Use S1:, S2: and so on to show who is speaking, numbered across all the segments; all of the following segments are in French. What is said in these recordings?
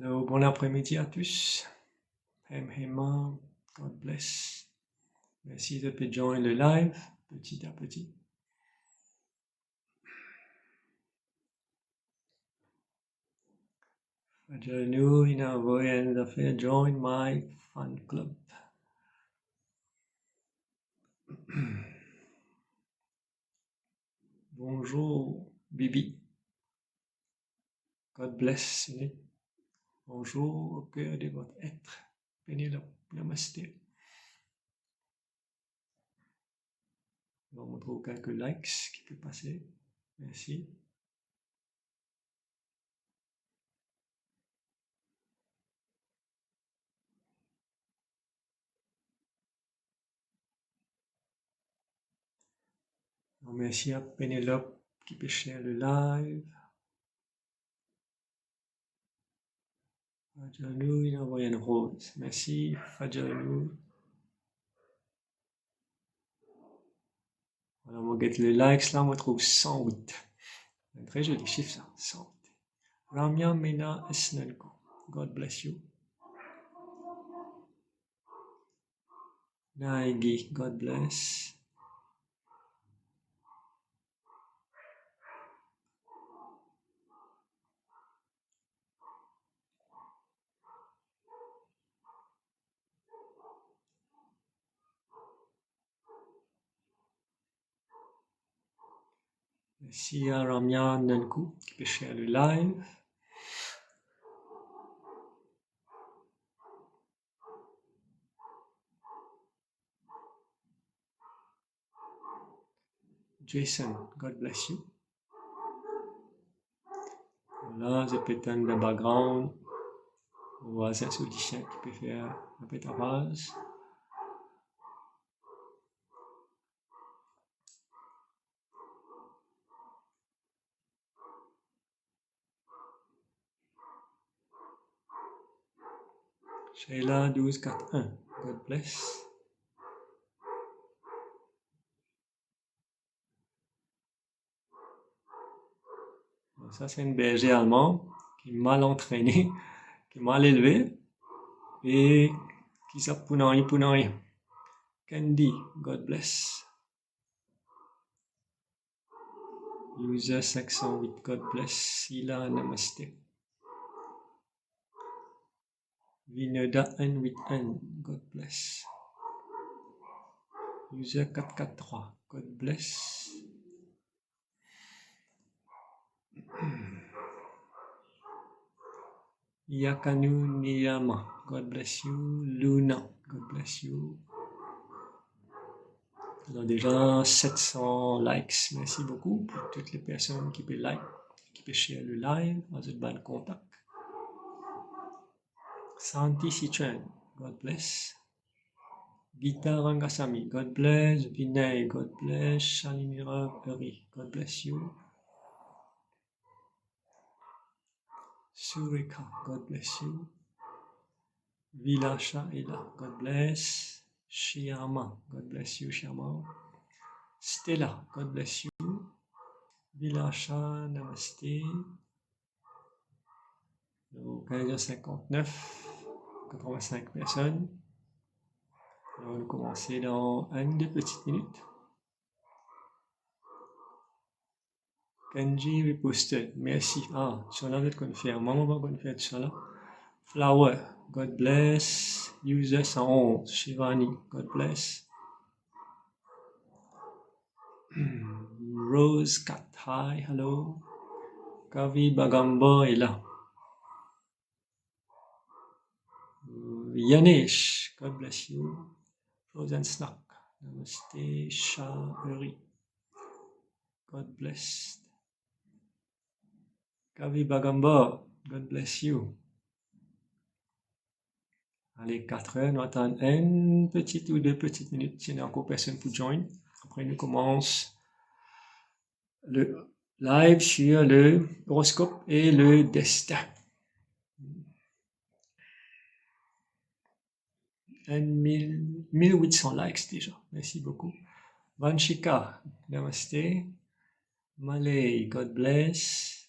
S1: Alors, bon après-midi à tous. Hema, God bless. Merci de joindre le live petit à petit. Fajanu Inavoyan Zafir, join my fan club. Bonjour Bibi. God bless. Bonjour au cœur de votre être. Pénélope, namasté. On va montrer quelques likes qui peuvent passer. Merci. Merci à Pénélope qui peut share le live. Fajanou, il envoie une rose. Merci, Fajanou. Voilà, on va get les likes. Là, on trouve 108. Un très joli chiffre, ça. 108. Ramya Mena Esnelko. God bless you. Naigi, God bless. Merci à Ramya Nanku qui peut share le live. Jason, God bless you. Voilà, je peux éteindre le background. Voisin Solicien qui peut faire un peu de phrase. Sheila 1241, God bless. Ça, c'est une berger allemande qui est mal entraînée, qui est mal élevée et qui s'appunaille. Candy, God bless. User 508, God bless. Sila, namaste. Vinoda N8N, God bless. User 443, God bless. Yakanu Niyama, God bless you. Luna, God bless you. On a déjà 700 likes. Merci beaucoup pour toutes les personnes qui peuvent like, qui peuvent share le live, dans une bonne contact. Santi Citron, God bless. Gita Rangasamy, God bless. Vinay, God bless. Shalinira Uri, God bless you. Surika, God bless you. Vilasha Ila, God bless. Shyama, God bless you, Shyama. Stella, God bless you. Vilasha, namaste. 15h59, 85 personnes. On va commencer dans une deux petites minutes. Kenji reposted, merci. Ah, Inch'Allah, vous êtes confirmé. Maman va confirmer, Inch'Allah. Flower, God bless. User 111, Shivani, God bless. Rose Cat, hi, hello. Kavi Bagamba est là. Yanesh, God bless you. Frozen Snack, namaste. Shahuri, God bless. Kavi Bagamba, God bless you. Allez, 4 heures, nous attendons une petite ou deux petites minutes, s'il n'y a encore personne pour join. Après, nous commençons le live sur le horoscope et le destin. 1800 likes déjà. Merci beaucoup. Vanshika, namaste. Malay, God bless.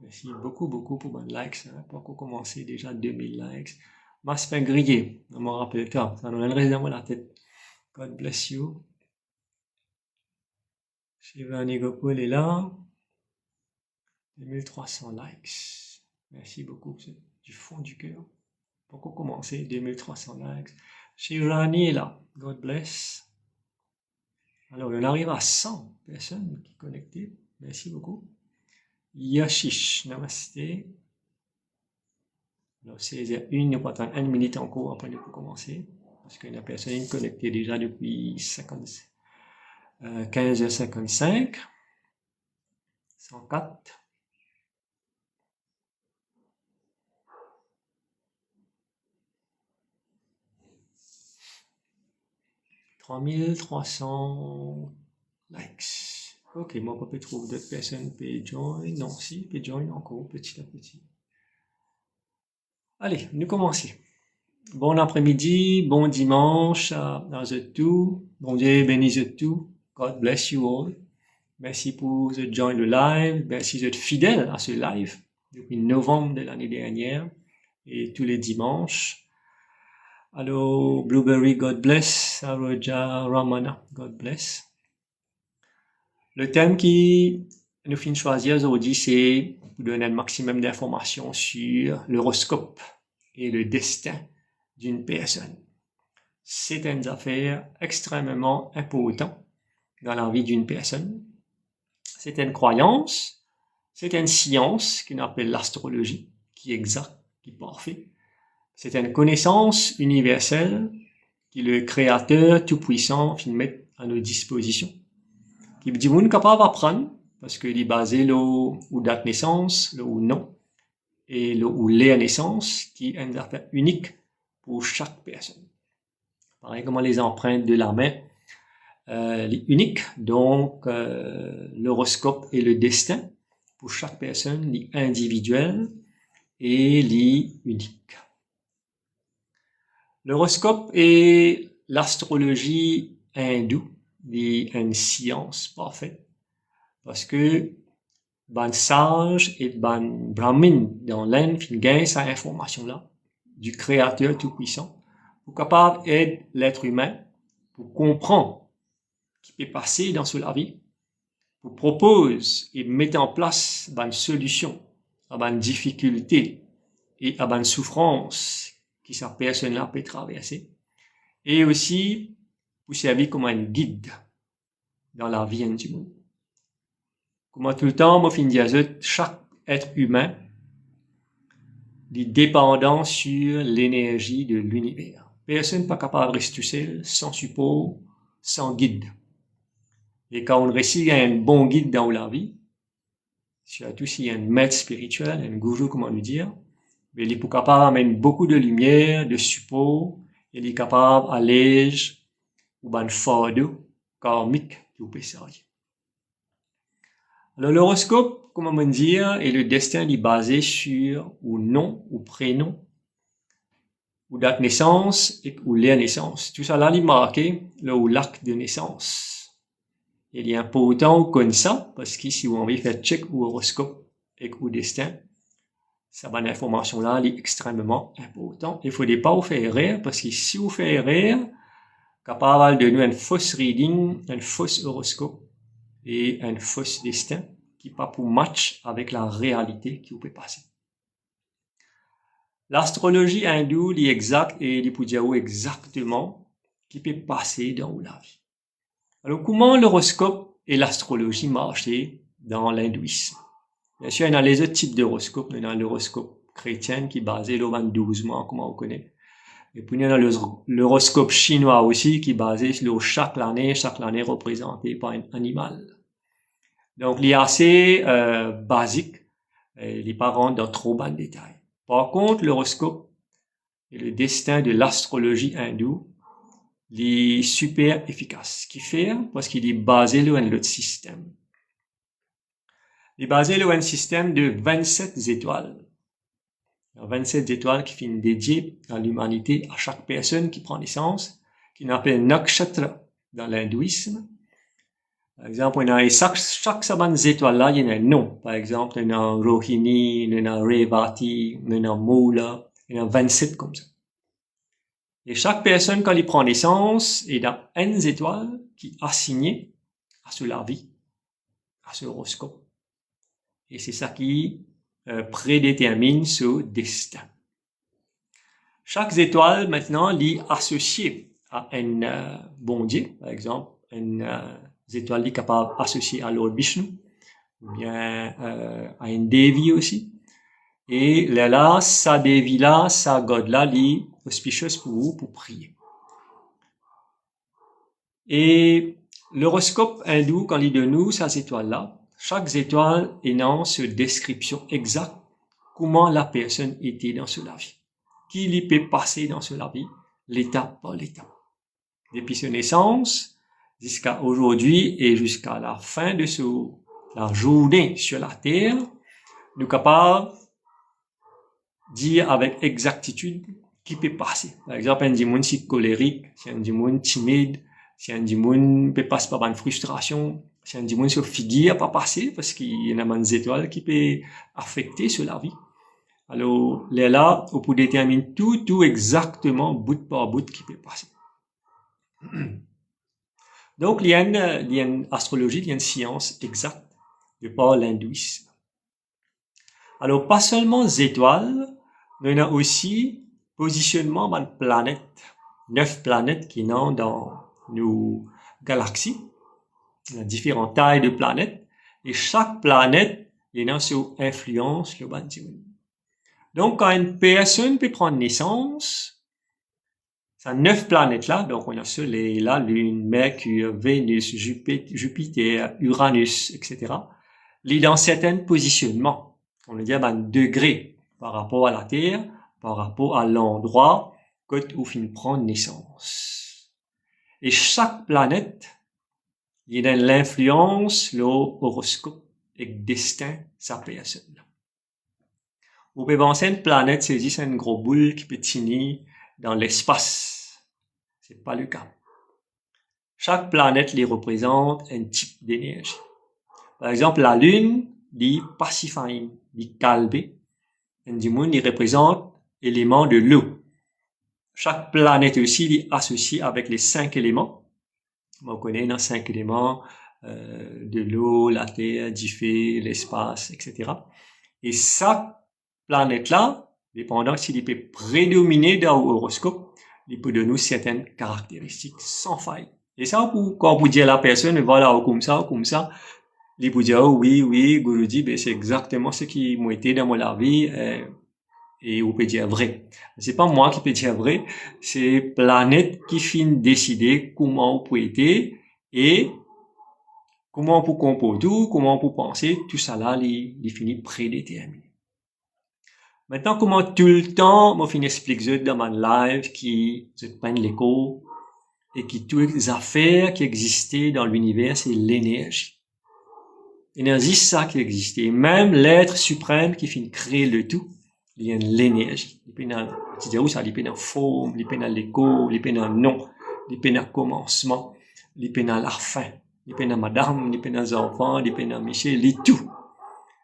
S1: Merci beaucoup pour vos likes. Hein. Pas qu'on commencer déjà 2000 likes. M'a se fait griller. Je me rappelle ça. Ça nous reste dans la tête. God bless you. Shivani Gopal est là. 2300 likes. Merci beaucoup. C'est du fond du cœur. Pas qu'on commencer 2300 likes. Shivani est là. God bless. Alors, on arrive à 100 personnes qui sont connectées. Merci beaucoup. Yashish, namaste. Alors, c'est nous pas attendre 1 minute encore après nous pour commencer. Parce qu'il y a une personne connectée déjà depuis 15h55. 104. « 3300 likes. Ok, moi, je peux trouver d'autres personnes qui join. Non, si, peut join encore petit à petit. Allez, nous commençons. Bon après-midi, bon dimanche à tous. Bon Dieu bénisse tous. God bless you all. Merci pour de join le live. Merci d'être fidèle à ce live depuis novembre de l'année dernière et tous les dimanches. Allô, Blueberry, God bless. Saroja Ramana, God bless. Le thème qui nous finit choisir aujourd'hui, c'est pour donner un maximum d'informations sur l'horoscope et le destin d'une personne. C'est une affaire extrêmement importante dans la vie d'une personne. C'est une croyance, c'est une science qu'on appelle l'astrologie, qui est exacte, qui est parfaite. C'est une connaissance universelle que le Créateur Tout-Puissant met à nos dispositions. Qui dit qu'on est capable d'apprendre, parce qu'il est basé là où date naissance, là où nom, et là où les naissance, qui est une affaire unique pour chaque personne. Pareil comme les empreintes de la main, les uniques, donc l'horoscope et le destin, pour chaque personne, les individuels et les uniques. L'horoscope et l'astrologie hindoue est une science parfaite parce que ban sage et ban brahmin dans l'Inde gagnent cette information-là du Créateur Tout-Puissant pour capable d'aider l'être humain pour comprendre ce qui peut passer dans la vie, pour propose et mettre en place une solution à une difficulté et à une souffrance qui cette personne-là peut traverser, et aussi pour servir comme un guide dans la vie du monde. Comme tout le temps, moi, fin dire, chaque être humain est dépendant sur l'énergie de l'univers. Personne n'est pas capable de rester seul, sans support, sans guide. Et quand on réussit à un bon guide dans la vie, surtout s'il y a un maître spirituel, un gourou, comment le dire, mais il est capable d'amener beaucoup de lumière, de support, il est capable d'alléger ou un fardeau karmique qui vous peut servir. Alors l'horoscope, comment on dire, et le destin est basé sur ou nom ou prénom, ou date de naissance et ou lieu de naissance. Tout ça là, il est marqué là où l'acte de naissance. Il est important qu'on ça parce que si vous avez fait check ou horoscope et ou destin, cette bonne information-là est extrêmement importante. Il ne faut pas vous faire erreur, parce que si vous faites erreur, capable de donner un fausse reading, un fausse horoscope et un fausse destin qui n'est pas pour match avec la réalité qui vous peut passer. L'astrologie hindoue est exacte et il peut dire exactement qui peut passer dans la vie. Alors, comment l'horoscope et l'astrologie marchent dans l'hindouisme? Bien sûr, il y a les autres types d'horoscopes. Il y a l'horoscope chrétien qui est basé sur 12 mois, comme on connaît. Et puis, il y a l'horoscope chinois aussi qui est basé sur chaque année représentée par un animal. Donc, il est assez basique. Il n'est pas rentré dans trop bas de détails. Par contre, l'horoscope et le destin de l'astrologie hindoue, il est super efficace. Ce qu'il fait, parce qu'il est basé sur un autre système. Il est basé sur un système de 27 étoiles. 27 étoiles qui sont dédiées à l'humanité, à chaque personne qui prend naissance, qui s'appelle nakshatra dans l'hindouisme. Par exemple, on a chaque sabane étoile là, il y a un nom. Par exemple, on a Rohini, on a Revati, on a Moula, il y en a 27 comme ça. Et chaque personne, quand il prend naissance, il a une étoile qui est assignée à ce la vie, à ce horoscope. Et c'est ça qui prédétermine ce destin. Chaque étoile, maintenant, est associée à un bon Dieu, par exemple, une étoile est capable d'associer à Lord Vishnu, ou bien à une Devi aussi. Et là, sa Devi là, sa God là, est auspicieuse pour vous, pour prier. Et l'horoscope hindou, quand il donne nous, ces étoiles-là, chaque étoile est dans cette description exacte comment la personne était dans ce vie. Qui lui peut passer dans ce vie, l'étape par l'étape. Depuis sa naissance, jusqu'à aujourd'hui et jusqu'à la fin de la journée sur la terre, nous sommes capables de dire avec exactitude qui peut passer. Par exemple, un démon si colérique, c'est un démon timide, si un démon peut passer par une frustration, si un démon se figure pas passer parce qu'il y a des étoiles qui peut affecter sur la vie. Alors, là, on peut déterminer tout exactement, bout par bout, qui peut passer. Donc, il y a une astrologie, il y a une science exacte de par l'hindouisme. Alors, pas seulement les étoiles, mais il y a aussi positionnement de planètes. 9 planètes qui sont dans nos galaxies. Il y a différentes tailles de planètes. Et chaque planète, il y a une influence le bâtiment. Donc, quand une personne peut prendre naissance, ces 9 planètes-là, donc on a le Soleil, la Lune, Mercure, Vénus, Jupiter, Uranus, etc., il est dans certains positionnements. On le dit à un degré par rapport à la Terre, par rapport à l'endroit où il prend naissance. Et chaque planète, il y a l'influence, l'horoscope et le destin de sa personne. Vous pouvez penser une planète, c'est juste une grosse boule qui peut tenir dans l'espace. C'est pas le cas. Chaque planète les représente un type d'énergie. Par exemple, la Lune dit Pasiphae, dit Kalbe. Un démon, il représente l'élément de l'eau. Chaque planète aussi est associée avec les 5 éléments. On connaît les 5 éléments de l'eau, la terre, du feu, l'espace, etc. Et chaque planète-là, dépendant s'il peut prédominer dans l'horoscope, il peut donner certaines caractéristiques sans faille. Et ça, quand vous dites à la personne, voilà, comme ça, il peut dire, oh, oui, Guruji, ben, c'est exactement ce qui m'a été dans ma vie, et vous pouvez dire vrai. C'est pas moi qui peux dire vrai, c'est planète qui finit décider comment vous pouvez être, et comment vous comporter, comment vous penser, tout ça là, il finit prédéterminé. Maintenant, comment tout le temps, moi, je explique dans mon live qui se prennent l'écho et qui toutes les affaires qui existaient dans l'univers, c'est l'énergie. L'énergie, c'est ça qui existe. Et même l'être suprême qui finit créer le tout, il y a l'énergie. Il peut y avoir, ça, il peut y avoir forme, il peut y avoir l'écho, il peut y avoir nom, il peut y avoir commencement, il peut y avoir la fin, il peut y avoir madame, il peut y avoir les enfants, il peut y avoir Michel, il tout.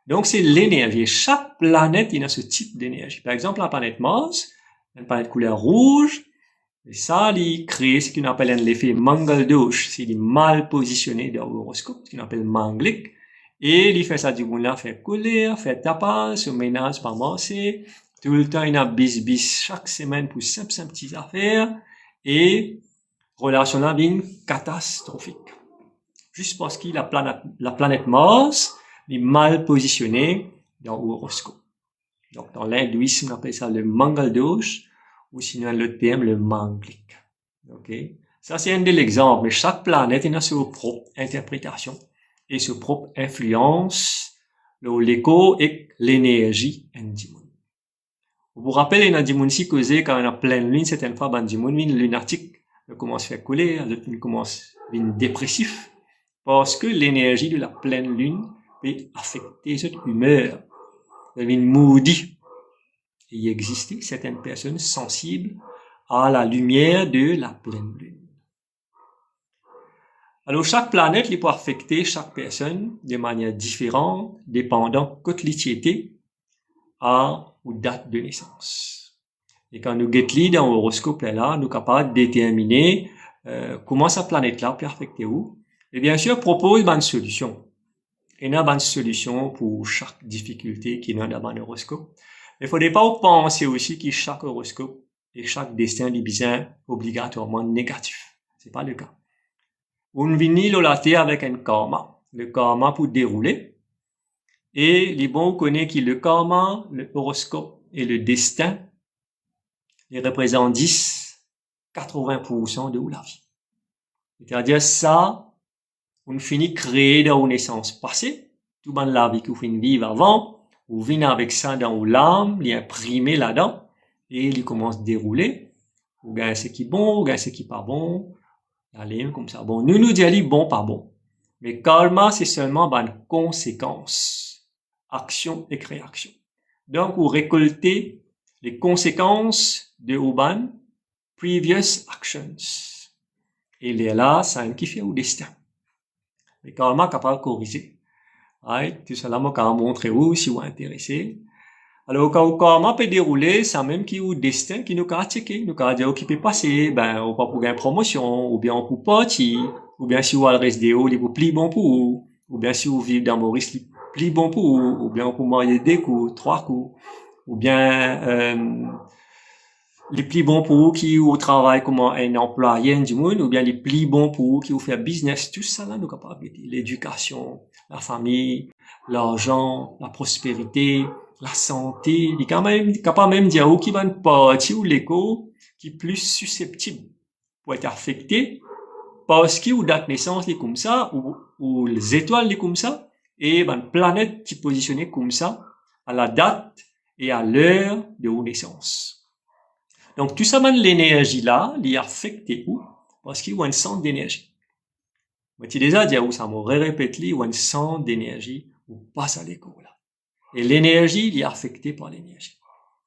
S1: Donc, c'est l'énergie. Chaque planète, il a ce type d'énergie. Par exemple, la planète Mars, une planète couleur rouge, et ça, il crée ce qu'on appelle l'effet Mangal-dosh. C'est il est mal positionné dans l'horoscope, ce qu'on appelle Manglik. Et il fait ça du coup là, fait couler, fait tapage, se ménage par masser. Tout le temps, il a bis chaque semaine pour simple petites affaires. Et relation là, bien catastrophique. Juste parce que la planète Mars, est mal positionné dans l'horoscope. Donc, dans l'hindouisme, on appelle ça le Mangal-dosh, ou sinon l'autre terme, le Manglik. Ok? Ça, c'est un de l'exemple. Mais chaque planète a sa propre interprétation et sa propre influence, l'écho et l'énergie indimon. Vous vous rappelez, il y a des gens qui causent quand on a pleine lune, certaines fois, ben, des gens lunatiques commence à faire couler, d'autres commence à devenir dépressif, parce que l'énergie de la pleine lune peut affecter cette humeur, devenir moody. Et il existe certaines personnes sensibles à la lumière de la pleine lune. Alors, chaque planète, il peut affecter chaque personne de manière différente, dépendant de l'étiquette à ou date de naissance. Et quand nous guettons dans l'horoscope là, nous sommes capables de déterminer comment sa planète-là peut affecter où. Et bien sûr, propose une solution. Il y a une solution pour chaque difficulté qui est dans l'horoscope. Mais il ne faudrait pas penser aussi que chaque horoscope et chaque destin est bien obligatoirement négatif. C'est pas le cas. On vient lolater avec un karma. Le karma pour dérouler. Et les bons connaissent que le karma, le horoscope et le destin, ils représentent 10-80% de la vie. C'est-à-dire ça, on finit créer dans une naissance passée, tout dans la vie qu'on finit vivre avant, on vient avec ça dans l'âme, il est imprimé là-dedans, et il commence à dérouler. On gagne ce qui est bon, on gagne ce qui est pas bon. Allez, comme ça. Bon, nous disons bon, pas bon. Mais karma, c'est seulement une conséquence. Action et réaction. Donc, vous récoltez les conséquences de Uban previous actions. Et là, c'est un qui fait au destin. Le karma est capable de corriger. Right? Tout cela m'a montré où si vous êtes intéressé. Alors, quand le karma peut dérouler, c'est même qui au destin qui nous a checké, nous a dit, qui peut passer, ben, on va pour gagner promotion, ou bien on peut partir, ou bien si vous allez rester haut, il est plus bon pour vous, ou bien si vous vivez dans Maurice, il est plus bon pour vous, ou bien on peut marier 2 coups, 3 coups, ou bien, les plus bons pour vous qui au travail comme un employé du monde, ou bien les plus bons pour vous qui vous fait business, tout ça là, nous capables l'éducation, la famille, l'argent, la prospérité, la santé, il est quand même capable même de dire où qui va une partie ou l'écho qui est plus susceptible pour être affecté parce que ou date naissance est comme ça, ou les étoiles est comme ça, et une planète qui est positionnée comme ça à la date et à l'heure de vos naissances. Donc, tout ça, l'énergie là, il est affecté où? Parce qu'il y a un centre d'énergie. Moi, tu déjà dit où ça m'aurait répété, il y a un centre d'énergie où passe à l'écho là. Et l'énergie, il est affecté par l'énergie.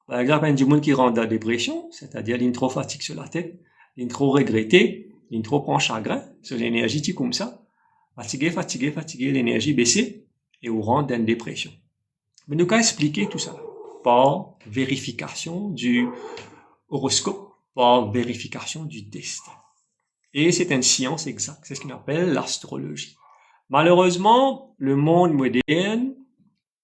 S1: Par exemple, il y a du monde qui rentre dans la dépression, c'est-à-dire il est trop fatigué sur la tête, il est trop regretté, il est trop prend chagrin, sur l'énergie, tu comme ça. Fatigué, l'énergie baissée, et on rentre dans une dépression. Mais nous, qu'à expliquer tout ça? Par vérification du horoscope, par vérification du destin. Et c'est une science exacte, c'est ce qu'on appelle l'astrologie. Malheureusement, le monde moderne,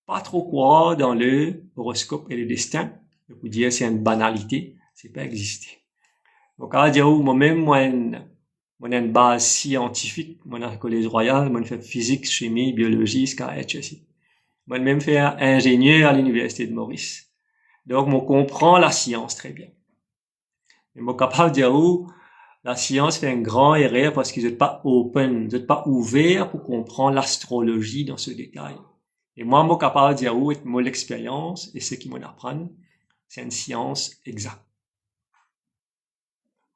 S1: pas trop croire dans le horoscope et le destin. Je peux dire c'est une banalité, c'est pas existé. Donc, à dire moi-même, moi, une base scientifique, moi, dans le collège royal, moi, fait physique, chimie, biologie, HEC. Moi, même fait ingénieur à l'université de Maurice. Donc, moi, comprend la science très bien. Et moi, capable de dire la science fait un grand erreur parce qu'ils n'êtes pas open, vous n'êtes pas ouvert pour comprendre l'astrologie dans ce détail. Et moi, je suis capable de dire où est mon expérience et ce qui m'en apprend, c'est une science exacte.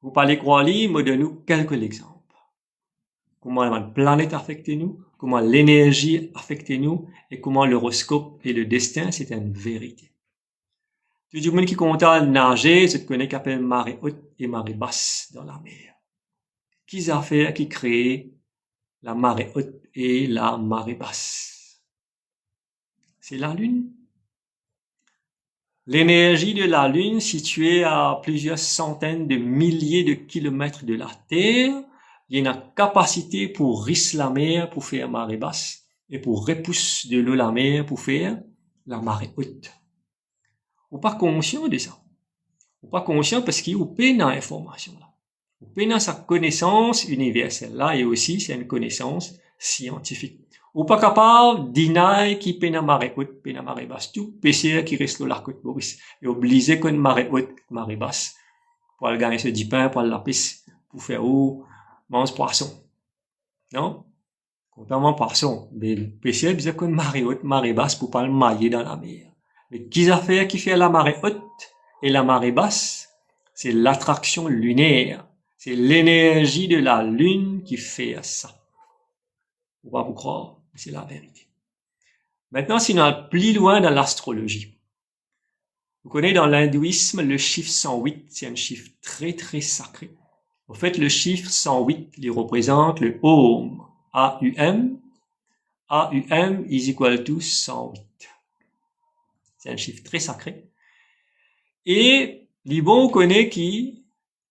S1: Vous parlez quoi, me donne quelques exemples. Comment la planète affecte nous, comment l'énergie affecte nous, et comment l'horoscope et le destin, c'est une vérité. Tout le monde qui compte à nager, c'est connaît qu'on appelle marée haute et marée basse dans la mer. Qui a fait, qui crée la marée haute et la marée basse? C'est la Lune. L'énergie de la Lune, située à plusieurs centaines de milliers de kilomètres de la Terre, il y a une capacité pour risser la mer pour faire marée basse et pour repousser de l'eau la mer pour faire la marée haute. Vous pas conscient de ça. Vous pas conscient parce qu'il vous peine dans l'information là. Vous peine dans sa connaissance universelle là et aussi c'est une connaissance scientifique. Ou pas capable d'inaï qui peine à marée haute, peine à marée basse. Tout PCR qui reste là côte Boris. Et obligé qu'on marée haute, marée basse. Pour aller gagner ce 10 pain, pour aller la piste, pour faire mange poisson. Non? Contrairement poisson. Mais le PCR besoin qu'on marée haute, marée basse pour pas le mailler dans la mer. Mais qui a fait qui fait la marée haute et la marée basse? C'est l'attraction lunaire. C'est l'énergie de la Lune qui fait ça. Faut pas vous croire, c'est la vérité. Maintenant, si on va plus loin dans l'astrologie. Vous connaissez dans l'hindouisme, le chiffre 108, c'est un chiffre très très sacré. En fait, le chiffre 108, il représente le Aum. A-U-M. A-U-M is equal to 108. C'est un chiffre très sacré. Et, Libon connaît qui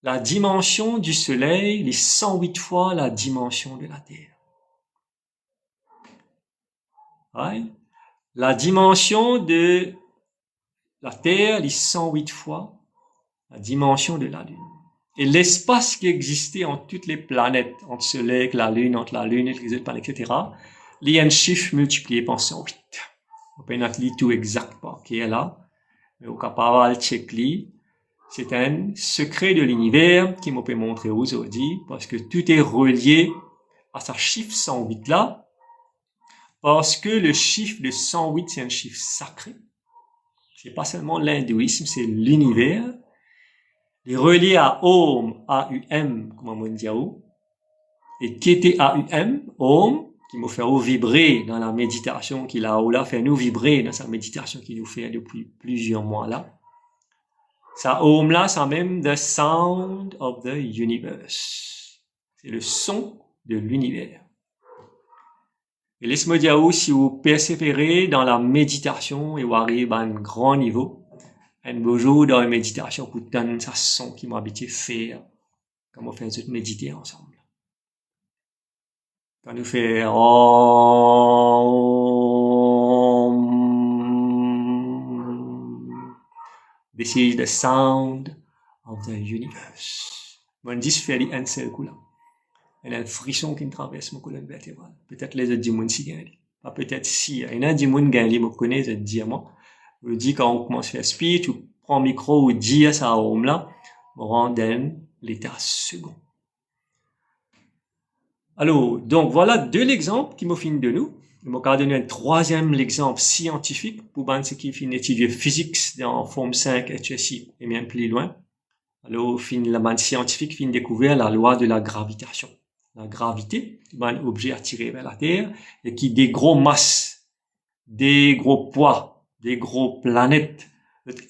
S1: la dimension du soleil, les 108 fois la dimension de la Terre. Ouais. La dimension de la Terre, les 108 fois la dimension de la Lune. Et l'espace qui existait entre toutes les planètes, entre le Soleil, la Lune, entre la Lune et les autres planètes, etc., il y a un chiffre multiplié par 108. On peut pas lire tout exactement qui est là, mais au capable de checker. C'est un secret de l'univers qui m'a peut montrer aujourd'hui, parce que tout est relié à ce chiffre 108 là, parce que le chiffre de 108, c'est un chiffre sacré. C'est pas seulement l'hindouisme, c'est l'univers. Il est relié à Om, A-U-M, comme on dit, et qui était A-U-M, Om, qui nous fait vibrer dans la méditation qu'il a là, fait nous vibrer dans sa méditation qu'il nous fait depuis plusieurs mois là. Ça Om là, c'est même the sound of the universe. C'est le son de l'univers. Et laisse-moi dire si vous persévérez dans la méditation et vous arrivez à un grand niveau, un beau jour dans la méditation, vous donne ça son qui m'a habitué à faire, quand on fait méditer ensemble. Quand nous faisons This is the sound of the universe. Mon dis fait un seul coup là. Il y a un frisson qui me traverse mon colonne vertébrale. Peut-être les autres dimons si gagnent. Pas peut-être si. Il y en a des dimons gagnent, vous connaissez, les diamants. Je dis quand on commence à faire speed, tu prends le micro ou dis à ça homme là, on rend dans l'état second. Alors, donc voilà deux exemples qui m'ont fini de nous. Je vais donner un troisième exemple scientifique pour ceux qui finissent d'étudier physique dans forme 5 HSI et même plus loin. Alors, la bande scientifique finit découvrir la loi de la gravitation. La gravité, un objet attiré vers la Terre et qui des gros masses, des gros poids, des gros planètes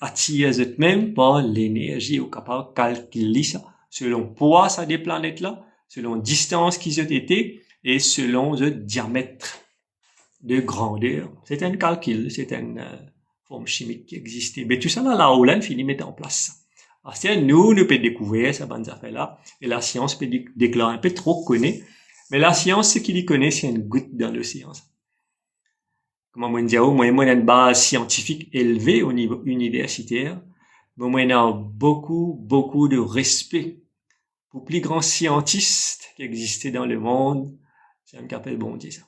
S1: attirent eux-mêmes par l'énergie au capable de calculer ça selon poids ça des planètes là, selon distance qu'ils ont été et selon le diamètre de grandeur. C'est un calcul, c'est une forme chimique qui existait. Mais tout ça là, là, on finit mettre en place. Alors, c'est nous peut découvrir ces bonnes affaires-là, et la science peut déclarer un peu trop connaît, mais la science, ce qu'il y connaît, c'est une goutte dans l'océan. Comme on dit, moi, il y a une base scientifique élevée au niveau universitaire, mais moi, il y a beaucoup de respect pour les plus grands scientistes qui existaient dans le monde. C'est un capel bon, dit ça.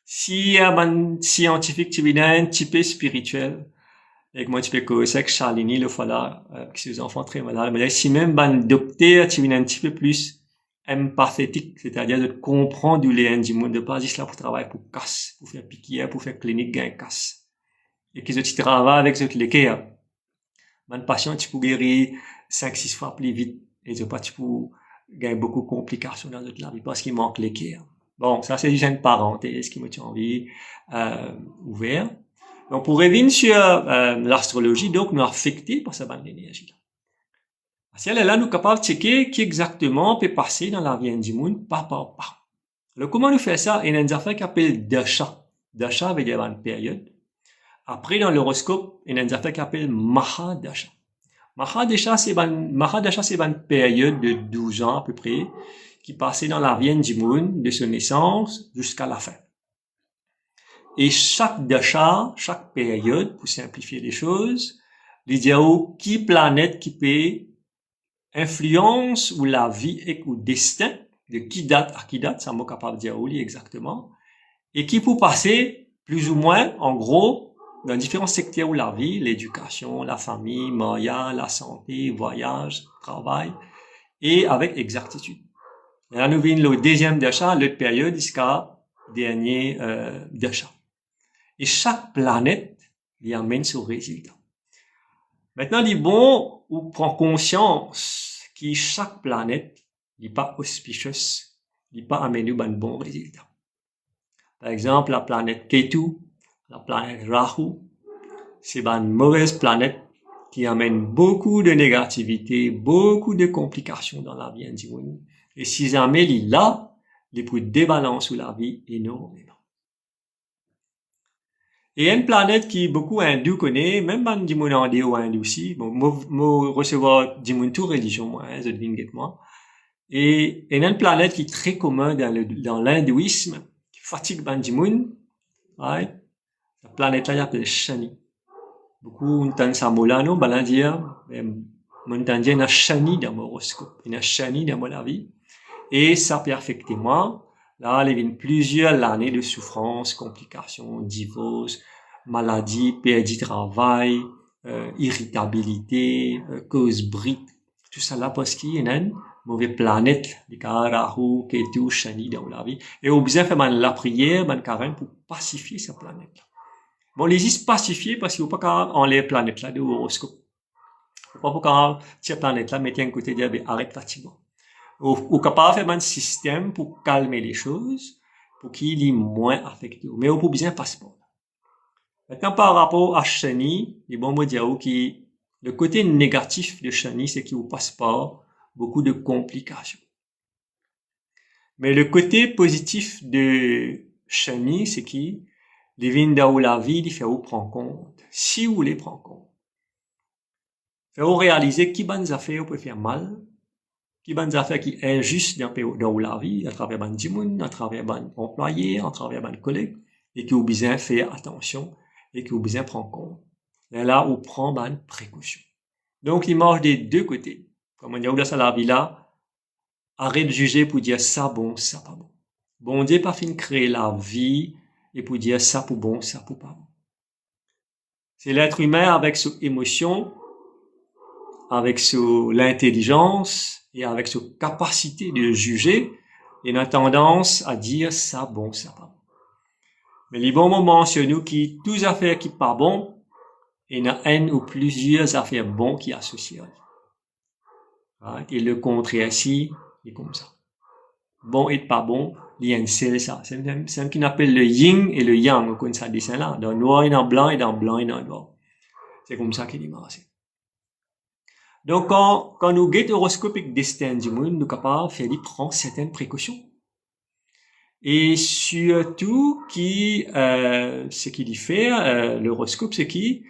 S1: Si y a un scientifique qui vient un petit peu spirituel, et que moi tu peux causer avec Charlini le voilà que ses enfants très malades, mais si même un docteur tu viens un petit peu plus empathétique, c'est-à-dire de comprendre d'où les du monde, de pas juste là pour travailler pour casse, pour faire piquer, pour faire clinique gain casse, et qu'ils tu travailles avec ce les cas, un patient tu peux guérir 5-6 fois plus vite et pas tu peux gagner beaucoup de complications dans notre vie parce qu'il manque les cas. Bon, ça c'est juste une parenthèse qui me tient envie ouvert. Donc, pour revenir sur l'astrologie, donc, nous affectés par cette bande d'énergie-là. Si elle est là, nous sommes capables de checker qui exactement peut passer dans la vie du monde, pas par pas. Alors, comment nous faire ça? Il y a une affaire qui s'appelle Dasha. Dasha veut dire une période. Après, dans l'horoscope, il y a une affaire qui s'appelle Mahadasha. Mahadasha, c'est une période de 12 ans à peu près, qui passait dans la vie du monde, de sa naissance jusqu'à la fin. Et chaque dasha, chaque période, pour simplifier les choses, il y a qui planète qui peut influence ou la vie et ou destin, de qui date à qui date, ça m'a capable de dire exactement, et qui peut passer plus ou moins, en gros, dans différents secteurs où la vie, l'éducation, la famille, mariage, la santé, voyage, travail, et avec exactitude. Et là, nous venons le deuxième dasha, l'autre période, jusqu'à dernier dasha. Et chaque planète lui amène son résultat. Maintenant, il est bon ou prend conscience que chaque planète n'est pas auspicieuse, n'est pas amène un bon résultat. Par exemple, la planète Ketu, la planète Rahu, c'est une mauvaise planète qui amène beaucoup de négativité, beaucoup de complications dans la vie individuelle. Et si jamais il est là, il peut débalancer la vie énormément. Et une planète qui beaucoup hindou connaît, même ban du monde hindou aussi, bon, moi recevoir du monde tout religion, moi, je devine moi. Et une planète qui est très commune dans l'hindouisme, qui fatigue ban du monde, ouais, la planète là, il s'appelle Shani. Beaucoup entendent ça molano, balandia, m'entendent na Shani dans mon horoscope, na Shani dans mon vie. Et ça perfectement, là, il y a plusieurs années de souffrance, complications, divorce, maladie, perte du travail, irritabilité, cause brite, tout ça là parce qu'il y a une mauvaise planète, les Rahu, Ketu, Shani dans la vie. Et au besoin faire la prière, carême pour pacifier cette planète. Bon, les is pacifier parce qu'il ne faut pas qu'on les planètes là de horoscope. Il ne faut pas qu'on cette planète là mette un côté de arrête fatigant. Ou capable de faire un système pour calmer les choses, pour qu'il y ait moins affecté. Mais on peut bien passeport. Maintenant, par rapport à Shani, les bons mots dire que le côté négatif de Shani, c'est qu'il vous passe pas beaucoup de complications. Mais le côté positif de Shani, c'est qu'il vient dans la vie, il fait vous prendre compte. Si vous voulez prendre compte. Fait vous réaliser qui bonnes affaires vous peut faire mal, qui bonnes affaires qui est injuste dans la vie, à travers ban dimoun, à travers ban employé, à travers ban collègue, et qui vous besoin faire attention, et qui vous besoin prendre compte. Et là, on prend ban précaution. Donc, il marche des deux côtés. Comme on dit, dans la vie là, arrête de juger pour dire ça bon, ça pas bon. Bon Dieu pas fin créer la vie, et pour dire ça pour bon, ça pour pas bon. C'est l'être humain avec ses émotions, avec l'intelligence et avec sa capacité de juger, il a tendance à dire ça bon, ça pas bon. Mais les bons moments sur nous qui, toutes affaires qui pas bon, il y a un ou plusieurs affaires bons qui associent. Et le contraire ici, est comme ça. Bon et pas bon, il y a une seule ça. C'est ce qu'on appelle le yin et le yang, comme ça dessin là. Dans le noir et dans le blanc et dans le blanc et dans le noir. C'est comme ça qu'il est marqué. Donc, quand nous guettons l'horoscope et le destin du monde, nous sommes capables de faire prendre certaines précautions. Et surtout, ce qu'il fait, l'horoscope, c'est qu'il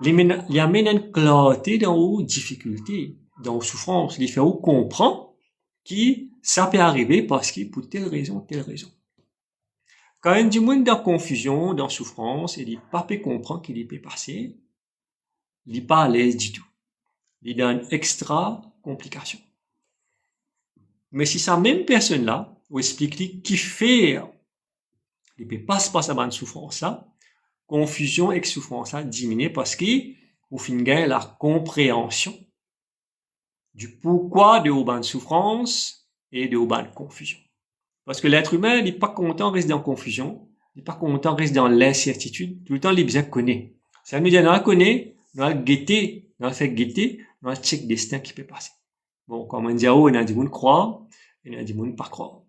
S1: amène une clarté dans aux difficultés, dans aux souffrances. Il fait comprendre que ça peut arriver parce que pour telle raison, telle raison. Quand il y a du monde dans confusion, dans souffrance, il n'est pas peut comprendre qu'il peut passer, il n'est pas à l'aise du tout. Il donne extra complications. Mais si sa même personne-là, vous explique qui fait, il peut pas se passer à souffrance là, confusion et souffrance là diminuer parce que vous finissez la compréhension du pourquoi de vos souffrance et de vos confusion. Parce que l'être humain n'est pas content reste dans confusion, il n'est pas content reste dans l'incertitude, tout le temps il bien connaît. Ça nous dit on connaît, on guetter, on fait guetter, on check destin qui peut passer. Bon, comme on dit, il y a du monde croire, il y a du monde pas croire.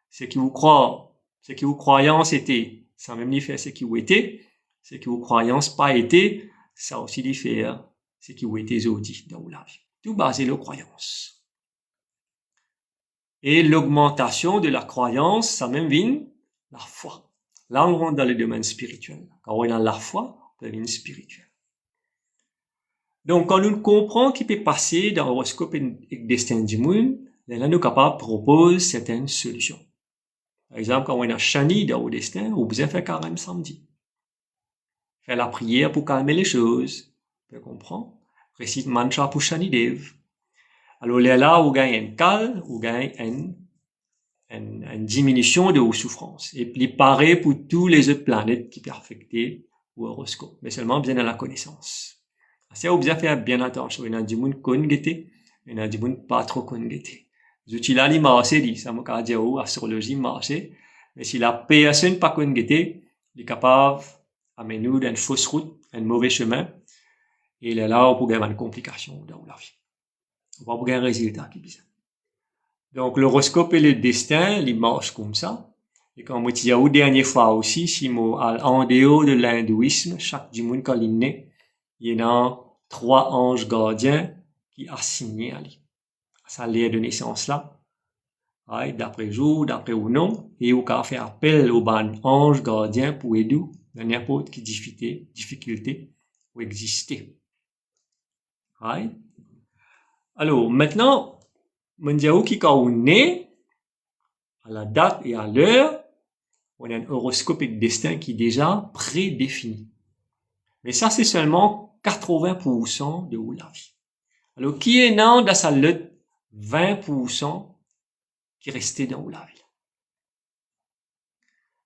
S1: Ce qui vous croit, ce qui vous croyance était, ça même lui fait ce qui vous était, ce qui vous croyance pas été, ça aussi lui fait ce qui vous était audit dans la vie. Tout basé sur la croyance. Et l'augmentation de la croyance, ça même vient la foi. Là, on rentre dans le domaine spirituel. Quand on est dans la foi, on devient spirituel. Donc, quand nous comprenons ce qui peut passer dans l'horoscope et le destin du monde, là, nous sommes capables de proposer certaines solutions. Par exemple, quand on a Shani dans le destin, on besoin faire carême samedi. Faire la prière pour calmer les choses. Vous comprenez? Récite mantra pour Shani Dev. Alors là, on gagne un calme, on gagne une diminution de vos souffrances. Et puis, pareil pour tous les autres planètes qui peuvent affecter l'horoscope. Mais seulement bien dans la connaissance. C'est où bien faire bien attention. Il y a du monde qu'on guette, il y a du monde pas trop qu'on guette. Les outils là, ils marchent, ça me dit astrologie marche. Mais si la personne pas qu'on guette, il est capable d'amener nous dans une fausse route, un mauvais chemin. Et là, on peut gagner une complication dans la vie. On va gagner un résultat qui est bizarre. Donc, l'horoscope et le destin, ils marchent comme ça. Et comme je disais la dernière fois aussi, si en dehors de l'hindouisme, chaque du monde quand il est né, il y a 3 anges gardiens qui assignés à lui. Ça l'air de naissance là. D'après jour, d'après ou non, et ou qu'a fait appel au ban ange gardien pour aider dans n'importe quelle difficulté ou exister. Alors, maintenant, Mandiao qui quand on est, à la date et à l'heure, on a un horoscope et destin qui est déjà prédéfini. Mais ça, c'est seulement 80% de la vie. Alors, qui est dans sa lutte 20% qui restait dans la vie?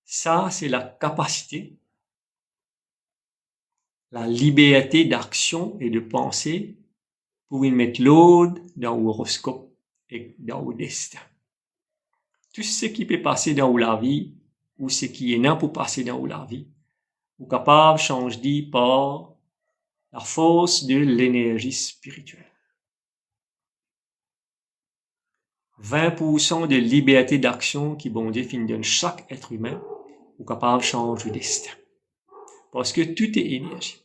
S1: Ça, c'est la capacité, la liberté d'action et de penser pour y mettre l'autre dans l'horoscope et dans le destin. Tout ce qui peut passer dans la vie, ou ce qui est non pour passer dans la vie, ou capable de changer par la force de l'énergie spirituelle. 20% de liberté d'action qui bon Dieu finit dans chaque être humain, ou capable de changer le destin. Parce que tout est énergie.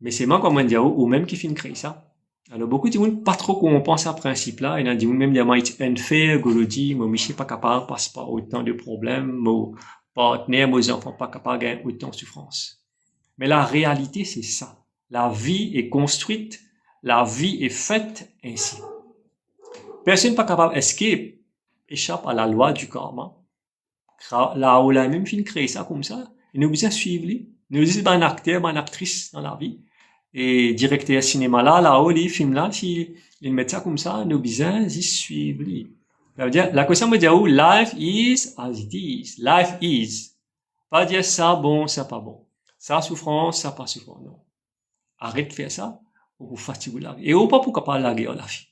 S1: Mais c'est moi, comme on dit, ou même qui finit créer ça. Alors, beaucoup de gens pas trop qu'on pense à ce principe-là. Il y a des gens même qui sont unfair, qui disent, moi, je suis pas capable, passe pas autant de problèmes, mon partenaire, mes enfants pas capable de gagner autant de souffrance. Mais la réalité, c'est ça. La vie est construite, la vie est faite ainsi. Personne n'est pas capable d'escape, échappe à la loi du karma. Là où la même fin créer ça comme ça, il nous besoin de suivre lui. Nous disons un acteur, une actrice dans la vie. Et directeur cinéma là-haut, les films là, si ils mettent ça comme ça, nous besoin d'y suivre lui. Ça veut dire, la question veut dire où life is as it is. Life is. Pas dire ça bon, ça pas bon. Ça souffrance, ça pas souffrance. Non. Arrête de faire ça, ou vous fatiguez la vie. Et ou pas pour capable la guerre la vie.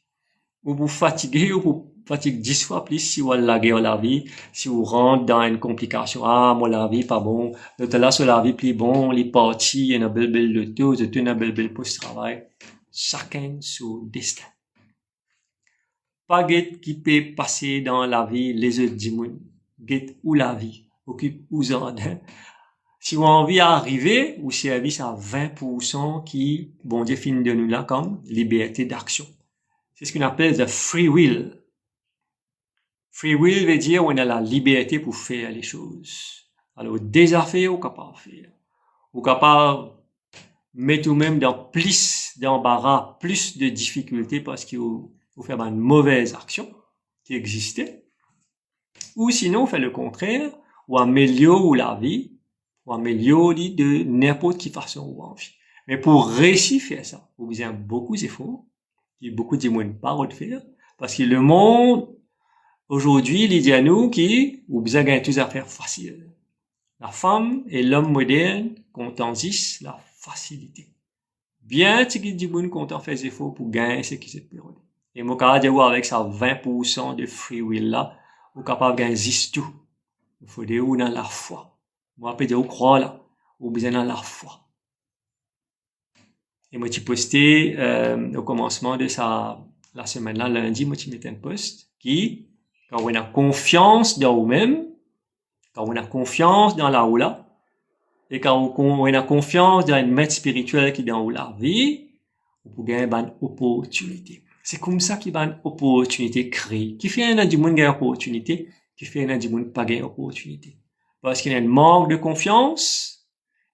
S1: Ou vous fatiguez, ou vous fatiguez 10 fois plus si vous la guerre la vie, si vous rentrez dans une complication. Ah, moi la vie pas bon. L'autre là sur la vie plus bon, les parties, il y a une belle de tout, il y a une belle post-travail. Chacun son destin. Pas guette qui peut passer dans la vie les autres dimons. Guette où la vie occupe où jardin. Si vous avez envie d'arriver au service à 20% qui, bon Dieu, finit de nous là comme liberté d'action. C'est ce qu'on appelle the free will. Free will veut dire on a la liberté pour faire les choses. Alors, des affaires, on est capable de faire. On est capable de mettre nous-mêmes dans plus d'embarras, plus de difficultés parce qu'on fait une mauvaise action qui existait. Ou sinon, on fait le contraire, ou améliore la vie, ou améliorer de n'importe quelle façon ou envie. Mais pour réussir à faire ça, vous avez beaucoup d'efforts, et beaucoup de moins pas de faire, parce que le monde, aujourd'hui, il dit à nous qui, vous avez gagné toutes affaires faciles. La femme et l'homme moderne contendissent la facilité. Bien, tu dis bon qu'on t'en fait des efforts pour gagner ce qui s'est perdu. Et mon cas, avec ça 20% de free will là, vous capable de gagner tout. Il faut dire dans la foi. Moi, je peux dire, croire là, ou besoin dans la foi. Et moi, j'ai posté, au commencement de la semaine là, lundi, moi, j'ai mis un post qui, quand on a confiance dans nous-mêmes, quand on a confiance dans la oula, et quand on a confiance dans une maître spirituelle qui est dans la vie, on peut gagner une opportunité. C'est comme ça qu'il y a une opportunité créée. Qui fait un du monde gagner opportunité, qui fait un du monde pas gagner opportunité. Parce qu'il y a un manque de confiance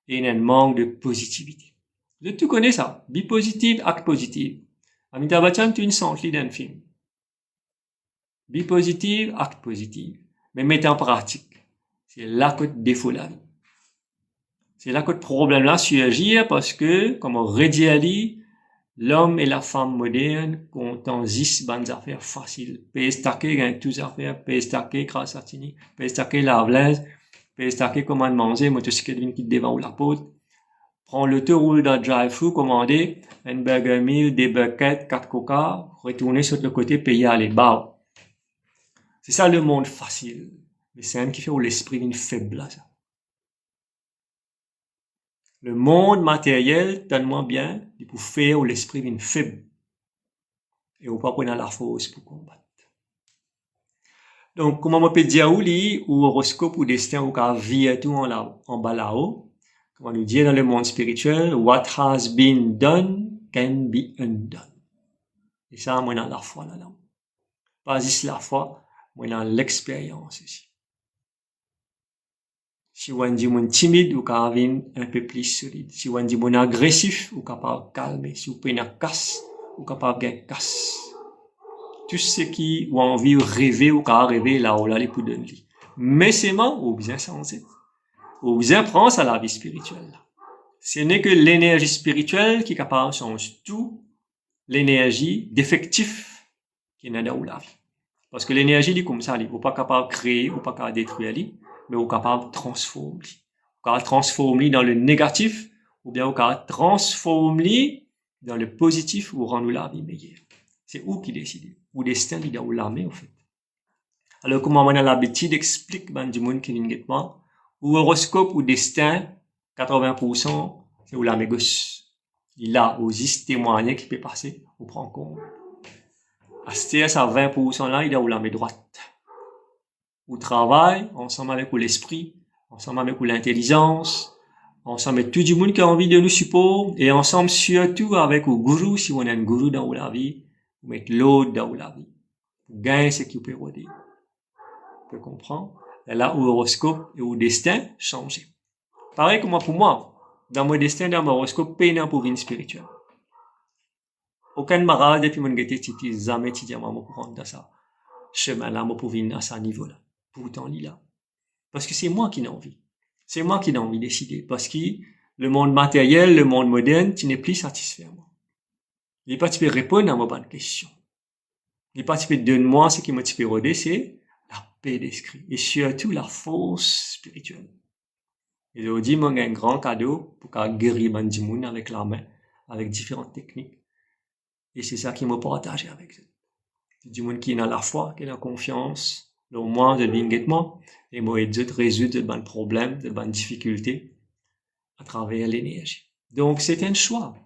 S1: et il y a un manque de positivité. Tu connais ça. Be positive, act positive. Amitabh Bachchan, tu une sens dans un film. Be positive, act positive. Mais mettez en pratique. C'est là que défaut la vie. C'est là que le problème là surgit parce que, comme on redit, l'homme et la femme moderne contendissent bonnes affaires faciles. Pestaquer gagne toutes affaires, pestaquer grâce à tini, pestaquer lave-linge, pestaquer comment manger, motocyclette qui devant la porte. Prends l'autoroute dans le drive-thru, commander un burger meal, des buckets, 4 coca, retourner sur le côté, payer à les bas. C'est ça le monde facile. Mais c'est un qui fait où l'esprit d'une faiblesse. Le monde matériel, tellement bien, il peut faire où l'esprit d'une faible. Et on peut pas prendre la force pour combattre. Donc, comment on peut dire ou horoscope ou destin ou qu'à vie tout en bas là-haut, Comment nous dire dans le monde spirituel, what has been done can be undone. Et ça, moi, dans la foi là-dedans. Pas juste la foi, moi, dans l'expérience aussi. Si on dit mon timide, ou capable un peu plus solide. Si on dit mon agressif, ou capable de calmer. Si on peut une casse, ou capable de casse. Tout ce qui ou envie rêver ou qu'à rêver là où là les pour donner. Mais c'est moi ou bien changer. Ou bien prendre ça la vie spirituelle. Ce n'est que l'énergie spirituelle qui est capable de changer tout l'énergie d'effectif qui est dans la vie. Parce que l'énergie est comme ça, elle n'est pas capable de créer ou pas capable de détruire, mais elle est capable de transformer. Elle est capable de transformer dans le négatif ou bien elle est capable de transformer dans le positif ou rendre la vie meilleure. C'est où qui décide. Ou destin, il est dans la main, en fait. Alors, comment on a l'habitude d'expliquer, ben, du monde qui vient de moi, ou horoscope ou destin, 80%, c'est où la main gauche. Il a aussi témoigné qui peut passer, on prend compte. À ce 20% là, il est où la main droite. Ou travail, ensemble avec l'esprit, ensemble avec l'intelligence, ensemble avec tout le monde qui a envie de nous supporter, et ensemble surtout avec le gourou, si on a un gourou dans la vie, ou mettre l'autre dans la vie. Gagner ce qui peut aider. Tu comprends? Et là, où horoscope et où destin changer. Pareil comme pour moi. Dans mon destin, dans mon horoscope, peine pour une spirituelle. Aucun marade depuis mon guetté, titi, jamais titi, maman, pour rentrer dans ça. Chemin-là, pour venir à ce niveau-là. Pourtant, il est là. Parce que c'est moi qui n'ai envie. C'est moi qui n'ai envie de décider. Parce que le monde matériel, le monde moderne, tu n'es plus satisfait, moi. Il n'est pas tu peux répondre à ma bonne question. Il n'est pas tu peux donner-moi ce qui m'a tu peux roder, c'est la paix d'esprit. Et surtout la force spirituelle. Et je dis, moi, j'ai un grand cadeau pour guérir Bandimoun avec la main, avec différentes techniques. Et c'est ça qui m'a partagé avec eux. Du monde qui est dans la foi, qui est dans la confiance, au moins de l'engagement, et moi, aide à résoudre de bonnes problèmes, de bonnes difficultés à travers l'énergie. Donc, c'est un choix.